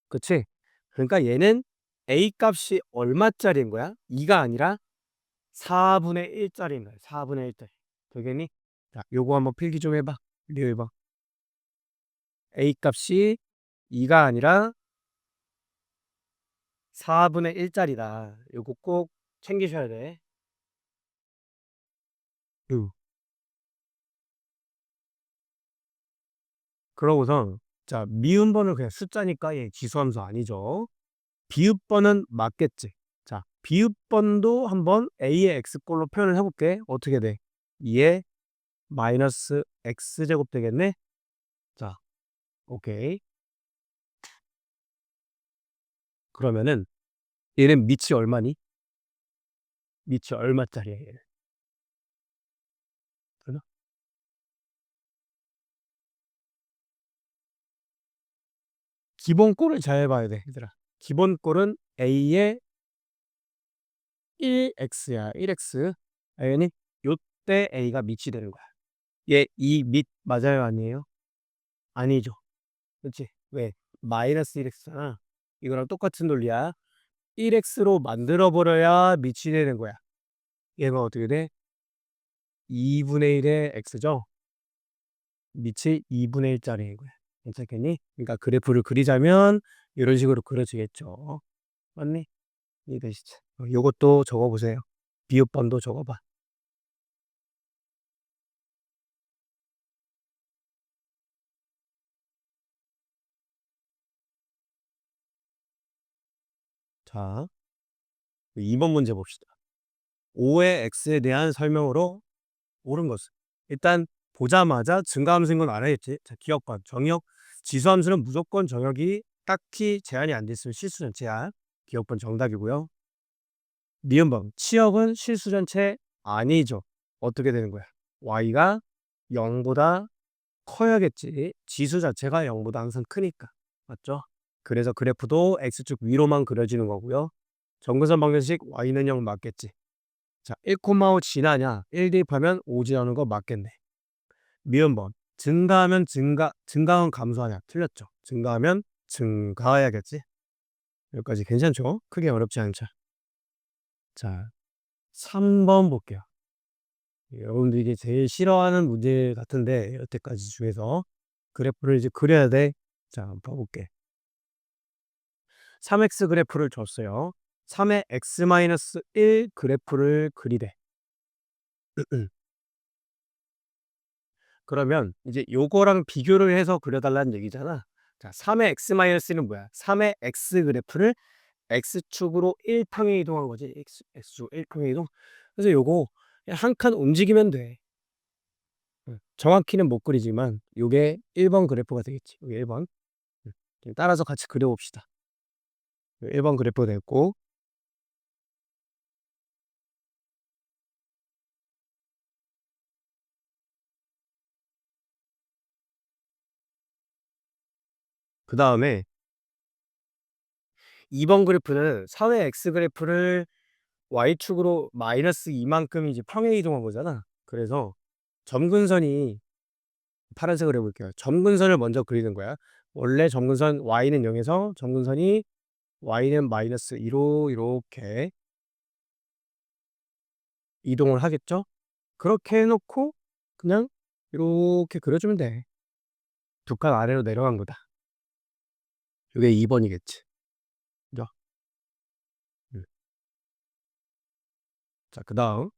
그치? 그러니까 얘는 a 값이 얼마짜리인 거야? 2가 아니라 4분의 1짜리인 거야. 4분의 1짜리. 되겠니? 자, 요거 한번 필기 좀 해봐. 리을번. a 값이 2가 아니라 4분의 1짜리다. 요거 꼭 챙기셔야 돼. 그러고선 자, 미음번은 그냥 숫자니까 얘 지수함수 아니죠. 비읍번은 맞겠지. 자, 비읍번도 한번 a의 x꼴로 표현을 해볼게. 어떻게 돼? 2의 마이너스 x제곱 되겠네? 자, 오케이. 그러면은 얘는 밑이 얼마니? 밑이 얼마짜리야 얘는? 그죠? 기본꼴을 잘 봐야 돼, 얘들아. 기본꼴은 a의 1x야. 1x. 알겠니? 요때 a가 밑이 되는 거야. 얘 이 밑 맞아요, 아니에요? 아니죠. 그렇지? 왜? 마이너스 1x잖아. 이거랑 똑같은 논리야. 1x로 만들어 버려야 밑이 되는 거야. 얘가 어떻게 돼? 2분의 1의 x죠. 밑이 2분의 1짜리인 거야. 괜찮겠니? 그러니까 그래프를 그리자면 이런 식으로 그려지겠죠. 맞니? 이해되시죠? 요것도 적어 보세요. 비읍번도 적어 봐. 자, 2번 문제 봅시다. 5의 x에 대한 설명으로 옳은 것은 일단 보자마자 증가함수인 건 알아야겠지. 자, 기억번 정역 지수함수는 무조건 정역이 딱히 제한이 안 돼 있으면 실수 전체야. 기억번 정답이고요. 니은번 치역은 실수 전체 아니죠. 어떻게 되는 거야? y가 0보다 커야겠지. 지수 자체가 0보다 항상 크니까. 맞죠? 그래서 그래프도 x축 위로만 그려지는 거고요. 정근선 방정식 y는 0 맞겠지. 자, 1,5 지나냐? 1 대입하면 5 지나는 거 맞겠네. 미음번 증가하면 증가한 감소하냐? 틀렸죠. 증가하면 증가해야겠지. 여기까지 괜찮죠? 크게 어렵지 않죠. 자, 3번 볼게요. 여러분들이 제일 싫어하는 문제 같은데 여태까지 중에서 그래프를 이제 그려야 돼. 자, 한번 봐볼게. 3x 그래프를 줬어요. 3의 x-1 그래프를 그리래. 그러면 이제 요거랑 비교를 해서 그려달라는 얘기잖아. 자, 3의 x-1은 뭐야? 3의 x 그래프를 x축으로 1평에 이동한 거지. x축 1평에 이동. 그래서 요거 한 칸 움직이면 돼. 정확히는 못 그리지만 요게 1번 그래프가 되겠지. 요게 1번. 따라서 같이 그려봅시다. 1번 그래프가 됐고 그 다음에 2번 그래프는 4의 x 그래프를 y축으로 마이너스 2만큼 이제 평행 이동한 거잖아. 그래서 점근선이 파란색으로 해볼게요. 점근선을 먼저 그리는 거야. 원래 점근선 y는 0에서 점근선이 y는 마이너스 2로 이렇게 이동을 하겠죠? 그렇게 해놓고 그냥 이렇게 그려주면 돼. 두 칸 아래로 내려간 거다. 이게 2번이겠지. 그죠? 음. 자, 그 다음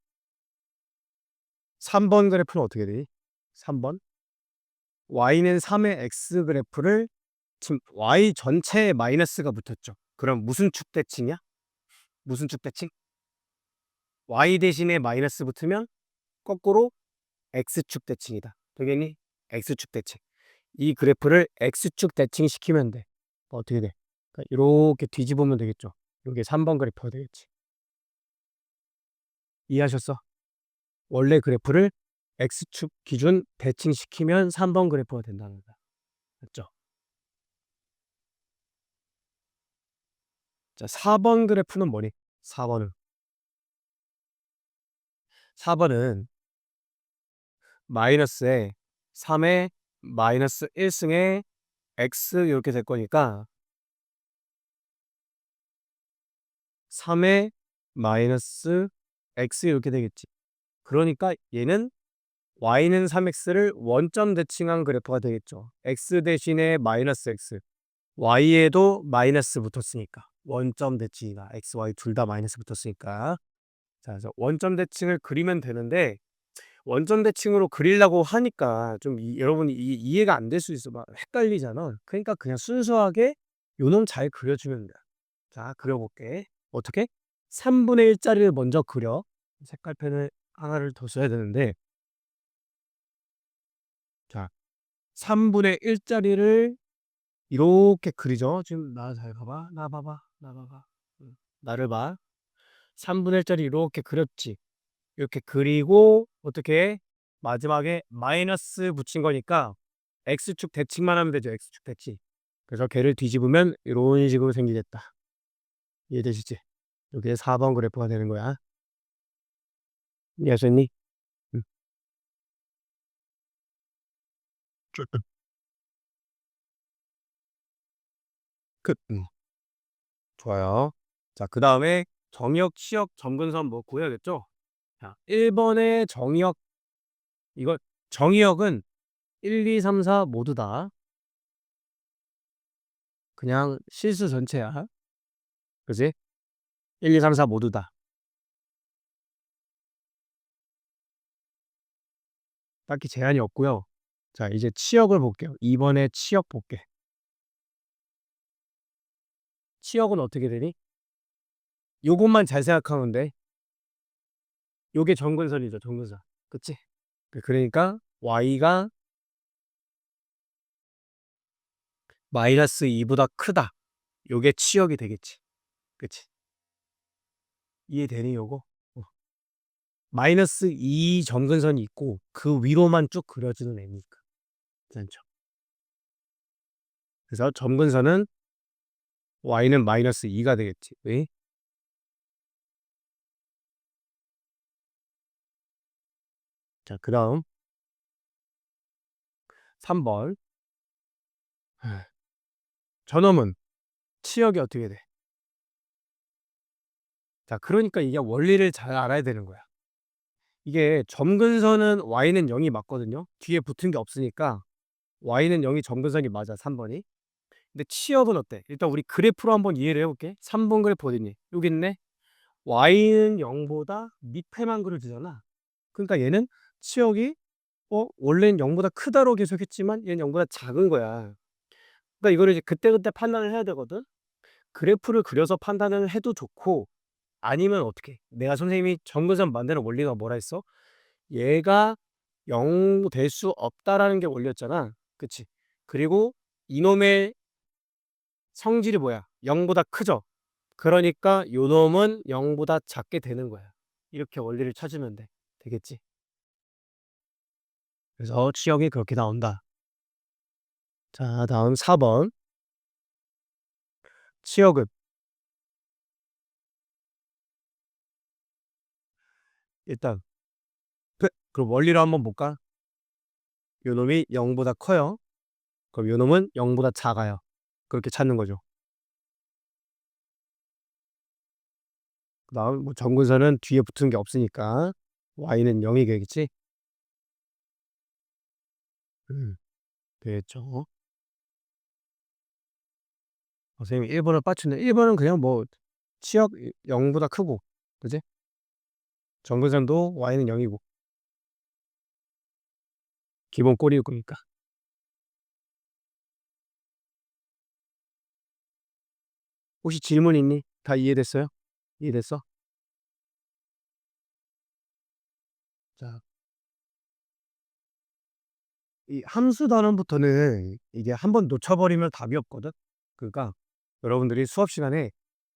3번 그래프는 어떻게 되니? 3번 y는 3의 x 그래프를 지금 y 전체에 마이너스가 붙었죠. 그럼 무슨 축대칭이야? 무슨 축대칭? y 대신에 마이너스 붙으면 거꾸로 x축 대칭이다. 되겠니? x축 대칭. 이 그래프를 x축 대칭 시키면 돼. 어떻게 돼? 그러니까 이렇게 뒤집으면 되겠죠. 이게 3번 그래프가 되겠지. 이해하셨어? 원래 그래프를 x축 기준 대칭시키면 3번 그래프가 된다는 거야. 맞죠? 자, 4번 그래프는 뭐니? 4번은 마이너스에 3에 마이너스 1승에 x 이렇게 될 거니까 3에 마이너스 x 이렇게 되겠지. 그러니까 얘는 y는 3x를 원점 대칭한 그래프가 되겠죠. x 대신에 마이너스 x, y에도 마이너스 붙었으니까 원점 대칭이다. x, y 둘 다 마이너스 붙었으니까. 자, 그래서 원점 대칭을 그리면 되는데 원점 대칭으로 그리려고 하니까 좀 여러분이 이해가 안 될 수 있어. 막 헷갈리잖아. 그러니까 그냥 순수하게 요 놈 잘 그려주면 돼. 자, 그려볼게. 어떻게? 3분의 1짜리를 먼저 그려. 색깔펜을 하나를 더 써야 되는데 자, 3분의 1짜리를 이렇게 그리죠. 지금 나 잘 봐봐. 나 봐봐. 나 봐봐. 나를 봐. 3분의 1짜리 이렇게 그렸지. 이렇게 그리고 어떻게 마지막에 마이너스 붙인 거니까 x축 대칭만 하면 되죠. x축 대칭. 그래서 걔를 뒤집으면 이런 식으로 생기겠다. 이해되시지? 이게 4번 그래프가 되는 거야. 이해하셨니? 음. 끝. 좋아요. 자, 그 다음에 정역, 치역, 점근선 뭐 구해야겠죠? 자, 1번의 정역, 이거 정의역은 1, 2, 3, 4 모두 다 그냥 실수 전체야. 그지? 1, 2, 3, 4 모두 다. 딱히 제한이 없고요. 자 이제 치역을 볼게요. 이번에 치역 볼게. 치역은 어떻게 되니? 요것만 잘 생각하면 돼. 요게 정근선이죠, 정근선. 그치? 그러니까 y가 -2 보다 크다. 요게 치역이 되겠지. 그치? 이해되니 요거? -2 정근선이 있고 그 위로만 쭉 그려지는 애니까. 괜찮죠? 그래서 점근선은 y는 -2가 되겠지. 왜? 자 그다음 3번. 저놈은 치역이 어떻게 돼? 자 그러니까 이게 원리를 잘 알아야 되는 거야. 이게 점근선은 y는 0이 맞거든요. 뒤에 붙은 게 없으니까 y는 0이 점근선이 맞아 3번이. 근데 치역은 어때? 일단 우리 그래프로 한번 이해를 해 볼게. 3번 그래프 어딨니? 여기 있네. y는 0보다 밑에만 그려지잖아. 그러니까 얘는 치역이 원래는 0보다 크다로 계속 했지만 얘는 0보다 작은 거야. 그러니까 이거를 이제 그때그때 판단을 해야 되거든. 그래프를 그려서 판단을 해도 좋고 아니면 어떻게? 내가 선생님이 점근선 만드는 원리가 뭐라 했어? 얘가 0 될 수 없다라는 게 원리였잖아. 그치? 그리고 이놈의 성질이 뭐야? 0보다 크죠? 그러니까 요놈은 0보다 작게 되는 거야. 이렇게 원리를 찾으면 돼. 되겠지? 그래서 치역이 그렇게 나온다. 자, 다음 4번. 치역은 일단 그럼 원리로 한번 볼까? 요놈이 0보다 커요. 그럼 요놈은 0보다 작아요. 그렇게 찾는 거죠. 그다음 뭐 정근선은 뒤에 붙은 게 없으니까 y는 0이 되겠지? 음. 되겠죠. 선생님이 1 번을 빠뜨네. 1 번은 그냥 뭐 치역 0 보다 크고 그지? 정근선도 y는 0 이고 기본 꼴일 거니까. 혹시 질문 있니? 다 이해됐어요? 이해됐어? 자, 이 함수 단원부터는 이게 한번 놓쳐 버리면 답이 없거든. 그러니까 여러분들이 수업 시간에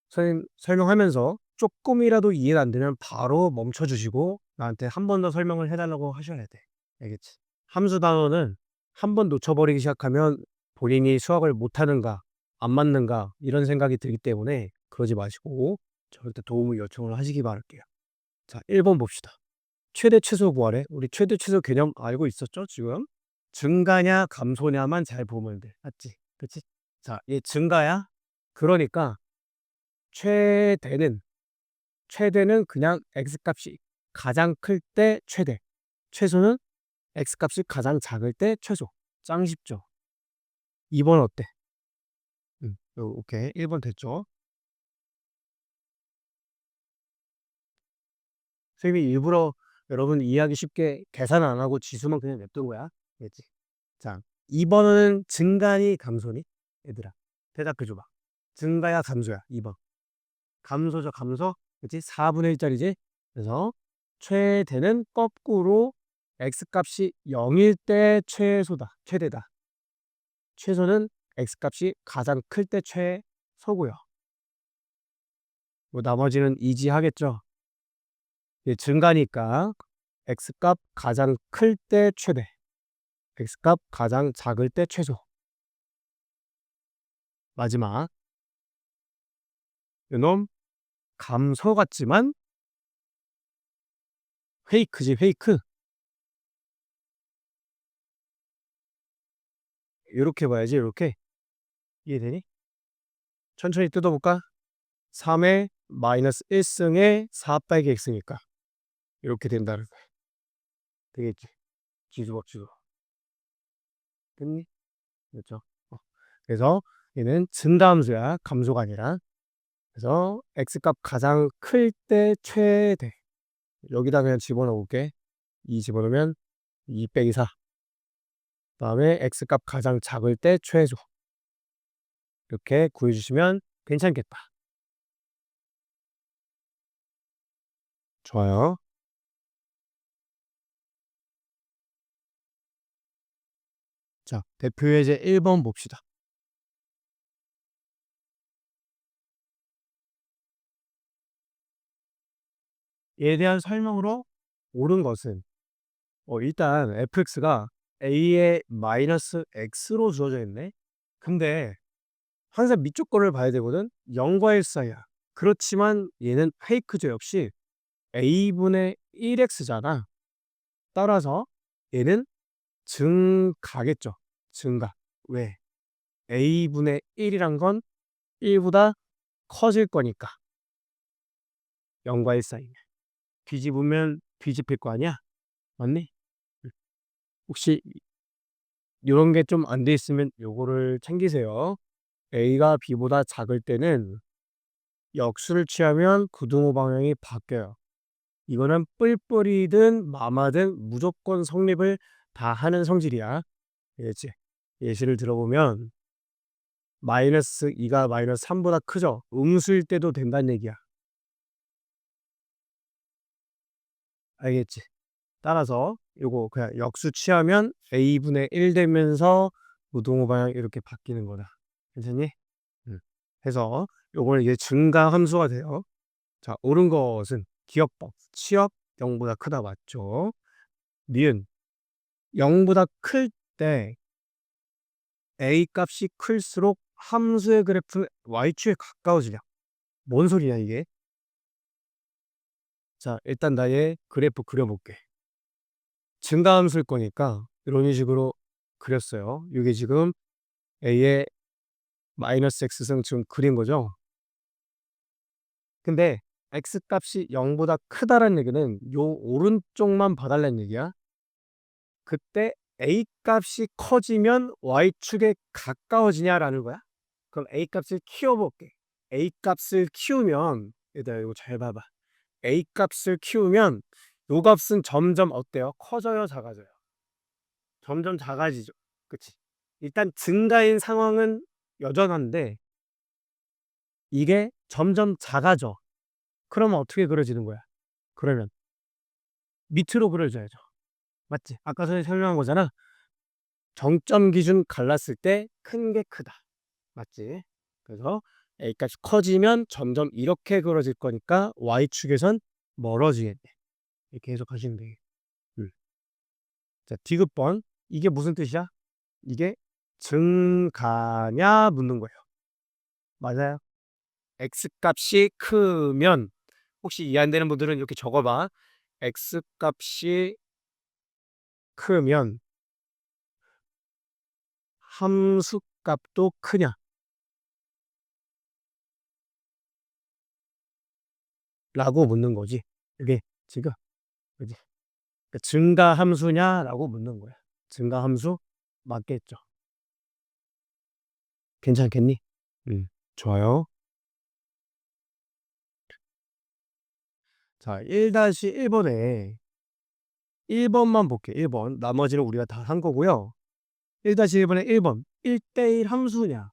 선생님 설명하면서 쪼끔이라도 이해가 안 되면 바로 멈춰 주시고 나한테 한 번 더 설명을 해 달라고 하셔야 돼. 알겠지? 함수 단원은 한 번 놓쳐 버리기 시작하면 본인이 수학을 못하는가 안 맞는가 이런 생각이 들기 때문에 그러지 마시고 절대 도움을 요청을 하시기 바랄게요. 자 1번 봅시다. 최대 최소 구하래. 우리 최대 최소 개념 알고 있었죠 지금? 증가냐 감소냐만 잘 보면 돼. 맞지? 그치? 자 얘 증가야? 그러니까 최대는 최대는 그냥 x값이 가장 클 때 최대, 최소는 x값이 가장 작을 때 최소. 짱 쉽죠? 2번 어때? 오케이. 1번 됐죠? 선생님이 일부러 여러분 이해하기 쉽게 계산 안 하고 지수만 그냥 냅둔 거야. 알겠지? 자 2 번은 증가니 감소니? 얘들아 대답해 줘 봐. 증가야 감소야 2 번. 감소죠 감소. 그치? 4분의 1 짜리지? 그래서 최대는 거꾸로 x값이 0일 때 최소다. 최대다. 최소는 x값이 가장 클 때 최소고요. 뭐 나머지는 이지하겠죠. 이게 증가니까 x값 가장 클 때 최대, x값 가장 작을 때 최소. 마지막 요놈 감소 같지만 페이크지 페이크. 요렇게 봐야지 요렇게. 이해되니? 천천히 뜯어볼까? 3의 마이너스 1승의 4 빼기 x니까 요렇게 된다는 거야. 되겠지? 지수법칙으로. 됐니? 됐죠? 그래서 얘는 증가함수야 감소가 아니라. 그래서 x값 가장 클 때 최대. 여기다 그냥 집어넣어 볼게. 2 집어넣으면 2 빼기 4. 그다음에 x값 가장 작을 때 최소. 이렇게 구해 주시면 괜찮겠다. 좋아요. 자, 대표 예제 1번 봅시다. 이에 대한 설명으로 옳은 것은 일단 fx가 a의 마이너스 x로 주어져 있네. 근데 항상 밑쪽 거를 봐야 되거든. 0과 1 사이야. 그렇지만 얘는 페이크죠. 역시 a분의 1x잖아. 따라서 얘는 증가겠죠. 증가. 왜? a분의 1이란 건 1보다 커질 거니까. 0과 1 사이면. 뒤집으면 뒤집힐 거 아니야? 맞니? 음. 혹시 요런 게 좀 안 돼 있으면 요거를 챙기세요. a가 b보다 작을 때는 역수를 취하면 부등호 방향이 바뀌어요. 이거는 뿔뿔이든 마마든 무조건 성립을 다 하는 성질이야. 알겠지? 예시를 들어보면 마이너스 2가 마이너스 3보다 크죠? 음수일 때도 된다는 얘기야. 알겠지? 따라서 요거 그냥 역수 취하면 a분의 1 되면서 무등호 방향 이렇게 바뀌는 거다. 괜찮니? 해서 요걸 이제 증가 함수가 돼요. 자, 옳은 것은 기억법, 취업 0보다 크다 맞죠? 니은 0보다 클 때 a 값이 클수록 함수의 그래프는 y축에 가까워지냐. 뭔 소리냐 이게? 자, 일단 나의 그래프 그려볼게. 증가함수일 거니까 이런 식으로 그렸어요. 이게 지금 a의 마이너스 x승 지금 그린 거죠. 근데 x 값이 0보다 크다는 얘기는 요 오른쪽만 봐달라는 얘기야. 그때 a 값이 커지면 y축에 가까워지냐라는 거야. 그럼 a 값을 키워볼게. a 값을 키우면 얘들아 이거 잘 봐봐. a 값을 키우면 요 값은 점점 어때요? 커져요, 작아져요? 점점 작아지죠. 그치? 일단 증가인 상황은 여전한데 이게 점점 작아져. 그러면 어떻게 그려지는 거야? 그러면 밑으로 그려져야죠. 맞지? 아까 전에 설명한 거잖아. 정점 기준 갈랐을 때 큰 게 크다. 맞지? 그래서 A값이 커지면 점점 이렇게 그려질 거니까 Y축에선 멀어지겠네. 이렇게 해석하시면 되겠 자, 디귿번. 이게 무슨 뜻이야? 이게 증가냐 묻는 거예요. 맞아요. X값이 크면 혹시 이해 안 되는 분들은 이렇게 적어봐. X값이 크면 함수값도 크냐? 라고 묻는 거지. 이게 지금 그지? 증가 함수냐라고 묻는 거야. 증가 함수 맞겠죠. 괜찮겠니? 좋아요. 자, 1-1번에 1번만 볼게. 1번. 나머지는 우리가 다 한 거고요. 1-1번에 1번. 1대1 함수냐?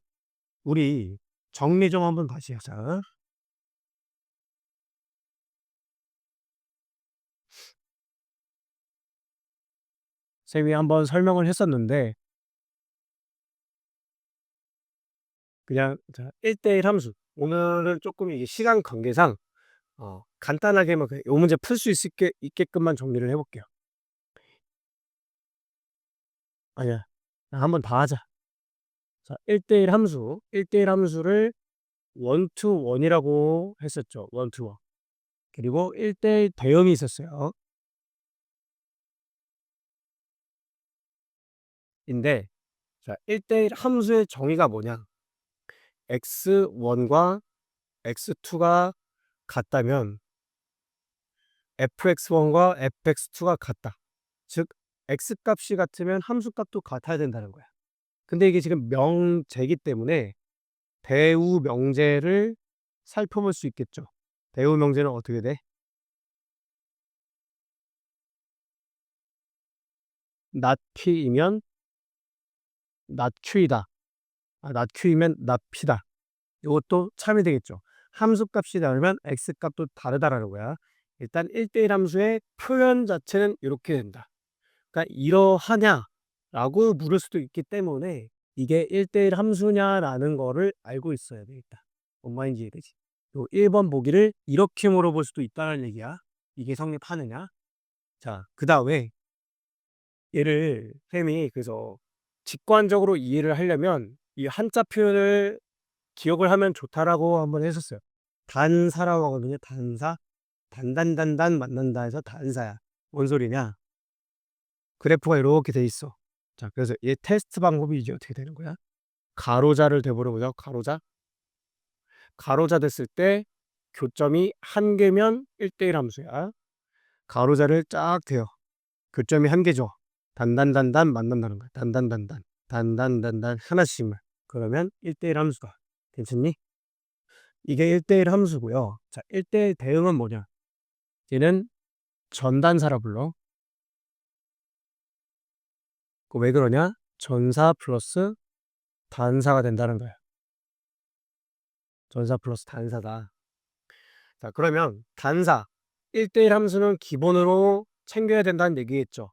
우리 정리 좀 한번 다시 하자. 쌤이 한번 설명을 했었는데 그냥 자, 1대1 함수. 오늘은 조금 이게 시간 관계상 간단하게만 요 문제 풀 수 있게끔만 정리를 해 볼게요. 아니야. 한번 다 하자. 자, 1대1 함수. 1대1 함수를 one to one이라고 했었죠. one to one. 그리고 1대1 대응이 있었어요. 인데 자, 1대1 함수의 정의가 뭐냐? x1과 x2가 같다면 fx1과 fx2가 같다. 즉 x값이 같으면 함수값도 같아야 된다는 거야. 근데 이게 지금 명제이기 때문에 배우 명제를 살펴볼 수 있겠죠. 대우 명제는 어떻게 돼? 낫퀴이면 낫퀴이다. 낫퀴이면 낫피다. 요것도 참이 되겠죠. 함수값이 다르면 x값도 다르다라는 거야. 일단 1대1 함수의 표현 자체는 이렇게 된다. 그러니까 이러하냐라고 물을 수도 있기 때문에 이게 1대1 함수냐라는 거를 알고 있어야 되겠다. 뭔 말인지 이해되지? 요 1번 보기를 이렇게 물어볼 수도 있다는 얘기야. 이게 성립하느냐? 자, 그다음에 얘를 쌤이 그래서 직관적으로 이해를 하려면 이 한자 표현을 기억을 하면 좋다라고 한번 했었어요. 단사라고 하거든요. 단사. 단단단단 만난다 해서 단사야. 뭔 소리냐? 그래프가 이렇게 돼 있어. 자, 그래서 얘 테스트 방법이 이제 어떻게 되는 거야? 가로자를 대보려 보자. 가로자. 가로자 됐을 때 교점이 한 개면 1대1 함수야. 가로자를 쫙 대요. 교점이 한 개죠. 단단단단 만난다는 거야. 단단단단. 단단단단 하나씩만. 그러면 1대1 함수다. 괜찮니? 이게 1대1 함수고요. 자, 1대1 대응은 뭐냐? 얘는 전단사라 불러. 왜 그러냐? 전사 플러스 단사가 된다는 거야. 전사 플러스 단사다. 자, 그러면 단사 1대1 함수는 기본으로 챙겨야 된다는 얘기겠죠.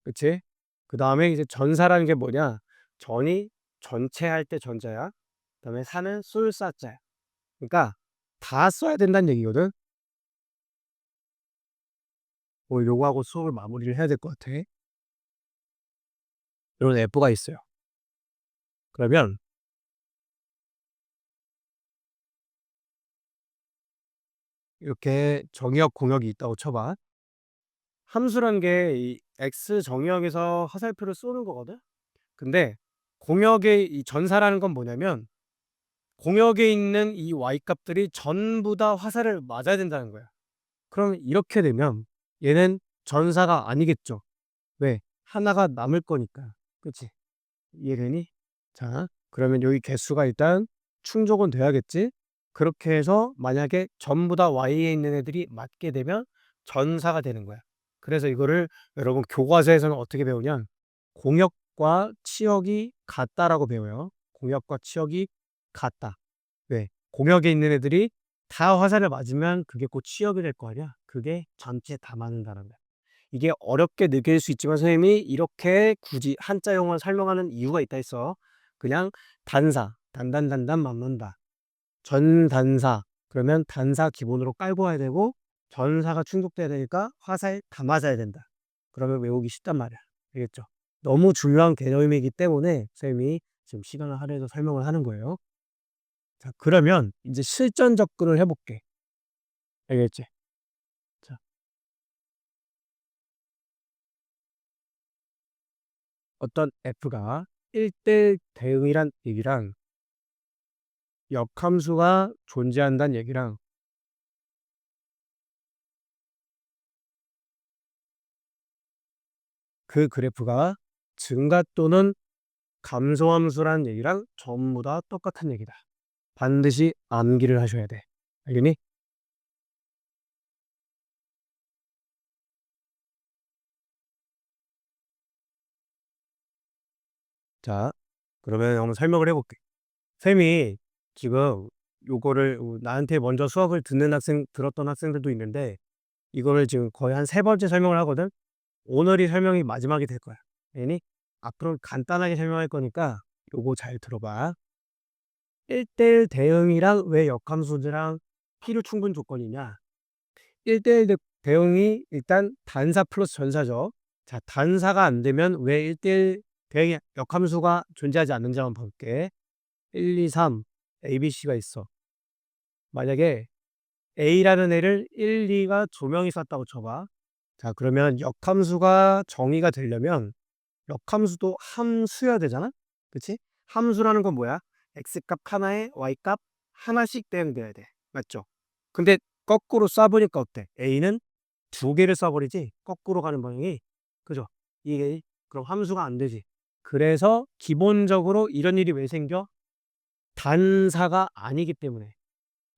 그치? 그 다음에 이제 전사라는 게 뭐냐? 전이 전체 할 때 전자야. 그 다음에 사는 쏠사자야. 그러니까 다 써야 된다는 얘기거든. 뭐 요거하고 수업을 마무리를 해야 될 것 같아. 이런 F가 있어요. 그러면 이렇게 정의역 공역이 있다고 쳐봐. 함수란 게 이 x 정의역에서 화살표를 쏘는 거거든. 근데 공역의 이 전사라는 건 뭐냐면 공역에 있는 이 y 값들이 전부 다 화살을 맞아야 된다는 거야. 그럼 이렇게 되면 얘는 전사가 아니겠죠. 왜? 하나가 남을 거니까. 그치? 이해되니? 자, 그러면 여기 개수가 일단 충족은 돼야겠지? 그렇게 해서 만약에 전부 다 y에 있는 애들이 맞게 되면 전사가 되는 거야. 그래서 이거를 여러분 교과서에서는 어떻게 배우냐? 공역과 치역이 같다라고 배워요. 공역과 치역이 같다. 왜? 공역에 있는 애들이 다 화살을 맞으면 그게 곧 치역이 될 거 아니야? 그게 전체 다 맞는다는 거야. 이게 어렵게 느낄 수 있지만 선생님이 이렇게 굳이 한자용어를 설명하는 이유가 있다 했어. 그냥 단사, 단단단단 맞는다. 전단사, 그러면 단사 기본으로 깔고 와야 되고 전사가 충족돼야 되니까 화살 다 맞아야 된다. 그러면 외우기 쉽단 말이야. 알겠죠? 너무 중요한 개념이기 때문에 선생님이 지금 시간을 할애해서 설명을 하는 거예요. 자, 그러면 이제 실전 접근을 해볼게. 알겠지? 자, 어떤 F가 1대 대응이란 얘기랑 역함수가 존재한다는 얘기랑 그 그래프가 증가 또는 감소함수라는 얘기랑 전부 다 똑같은 얘기다. 반드시 암기를 하셔야 돼. 알겠니? 자, 그러면 한번 설명을 해볼게. 쌤이 지금 요거를 나한테 먼저 수업을 들었던 학생들도 있는데 이거를 지금 거의 한 3번째 설명을 하거든? 오늘이 설명이 마지막이 될 거야. 알겠니? 앞으로 간단하게 설명할 거니까 요거 잘 들어봐. 1대1 대응이랑 왜 역함수랑 필요 충분 조건이냐? 1대1 대응이 일단 단사 플러스 전사죠. 자, 단사가 안 되면 왜 1대1 대응 역함수가 존재하지 않는지 한번 볼게. 1, 2, 3 ABC가 있어. 만약에 A라는 애를 1, 2가 두 명이 쐈다고 쳐봐. 자, 그러면 역함수가 정의가 되려면 역함수도 함수여야 되잖아? 그치? 함수라는 건 뭐야? x값 하나에 y값 하나씩 대응돼야 돼. 맞죠? 근데 거꾸로 쏴보니까 어때? a는 두 개를 쏴버리지? 거꾸로 가는 방향이. 그죠? 이게 그럼 함수가 안 되지. 그래서 기본적으로 이런 일이 왜 생겨? 단사가 아니기 때문에.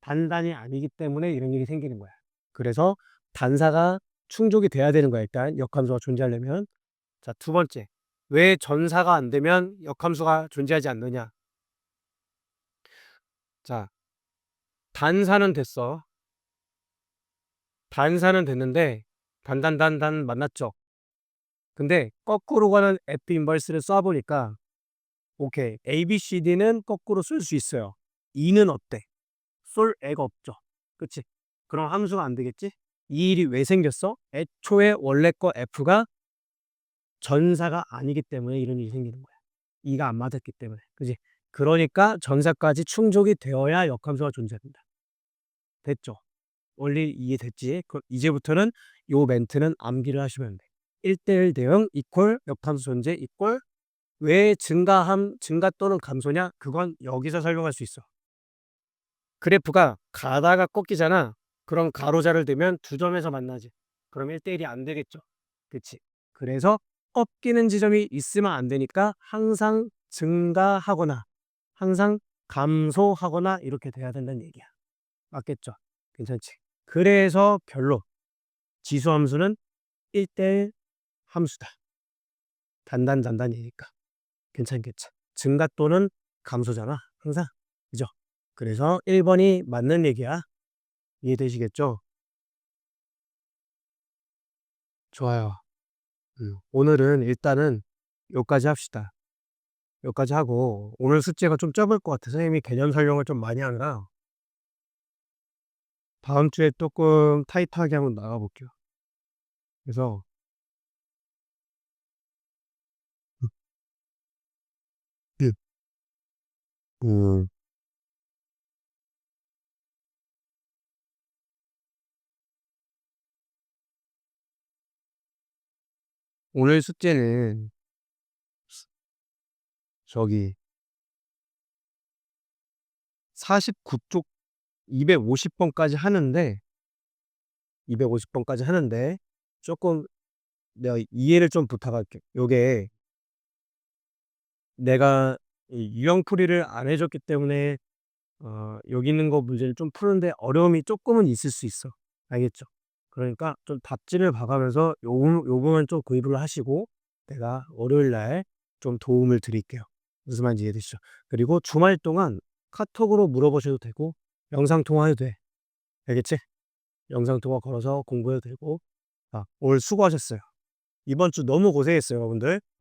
단단이 아니기 때문에 이런 일이 생기는 거야. 그래서 단사가 충족이 돼야 되는 거야, 일단 역함수가 존재하려면. 자, 두 번째. 왜 전사가 안 되면 역함수가 존재하지 않느냐? 자, 단사는 됐어. 단사는 됐는데 단단단단 만났죠. 근데 거꾸로 가는 F 인버스를 써 보니까 오케이. ABCD는 거꾸로 쓸 수 있어요. 2는 어때? 쏠 애가 없죠. 그치? 그럼 함수가 안 되겠지? 이 일이 왜 생겼어? 애초에 원래 거 F가 전사가 아니기 때문에 이런 일이 생기는 거야. 2가 안 맞았기 때문에. 그지? 그러니까 전사까지 충족이 되어야 역함수가 존재한다. 됐죠? 원리 이해됐지? 그럼 이제부터는 요 멘트는 암기를 하시면 돼. 1대1 대응 이퀄 역함수 존재 이퀄 왜 증가 또는 감소냐? 그건 여기서 설명할 수 있어. 그래프가 가다가 꺾이잖아. 그럼 가로자를 두면 두 점에서 만나지. 그럼 1대1이 안 되겠죠. 그치? 그래서 꺾이는 지점이 있으면 안 되니까 항상 증가하거나 항상 감소하거나 이렇게 돼야 된다는 얘기야. 맞겠죠? 괜찮지? 그래서 별로 지수함수는 1대1 함수다. 단단이니까. 괜찮겠죠? 증가 또는 감소잖아. 항상. 그죠? 그래서 1번이 맞는 얘기야. 이해되시겠죠? 좋아요. 오늘은 일단은 요까지 합시다. 요까지 하고 오늘 숙제가 좀 좁을 것 같아서 선생님이 개념 설명을 좀 많이 하느라 다음 주에 쪼끔 타이트하게 한번 나가 볼게요. 그래서 음 예. 음 오늘 숙제는 저기 49쪽 250 번까지 하는데 250 번까지 하는데 쪼끔 내가 이해를 좀 부탁할게. 요게 내가 이 유형풀이를 안 해 줬기 때문에 여기 있는 거 문제를 좀 푸는데 어려움이 쪼끔은 있을 수 있어. 알겠죠? 그러니까 좀 답지를 봐 가면서 요 부분 좀 구입을 하시고 내가 월요일 날 좀 도움을 드릴게요. 무슨 말인지 이해되시죠? 그리고 주말 동안 카톡으로 물어보셔도 되고 영상 통화해도 돼. 알겠지? 영상 통화 걸어서 공부해도 되고. 오늘 수고하셨어요. 이번 주 너무 고생했어요, 여러분들.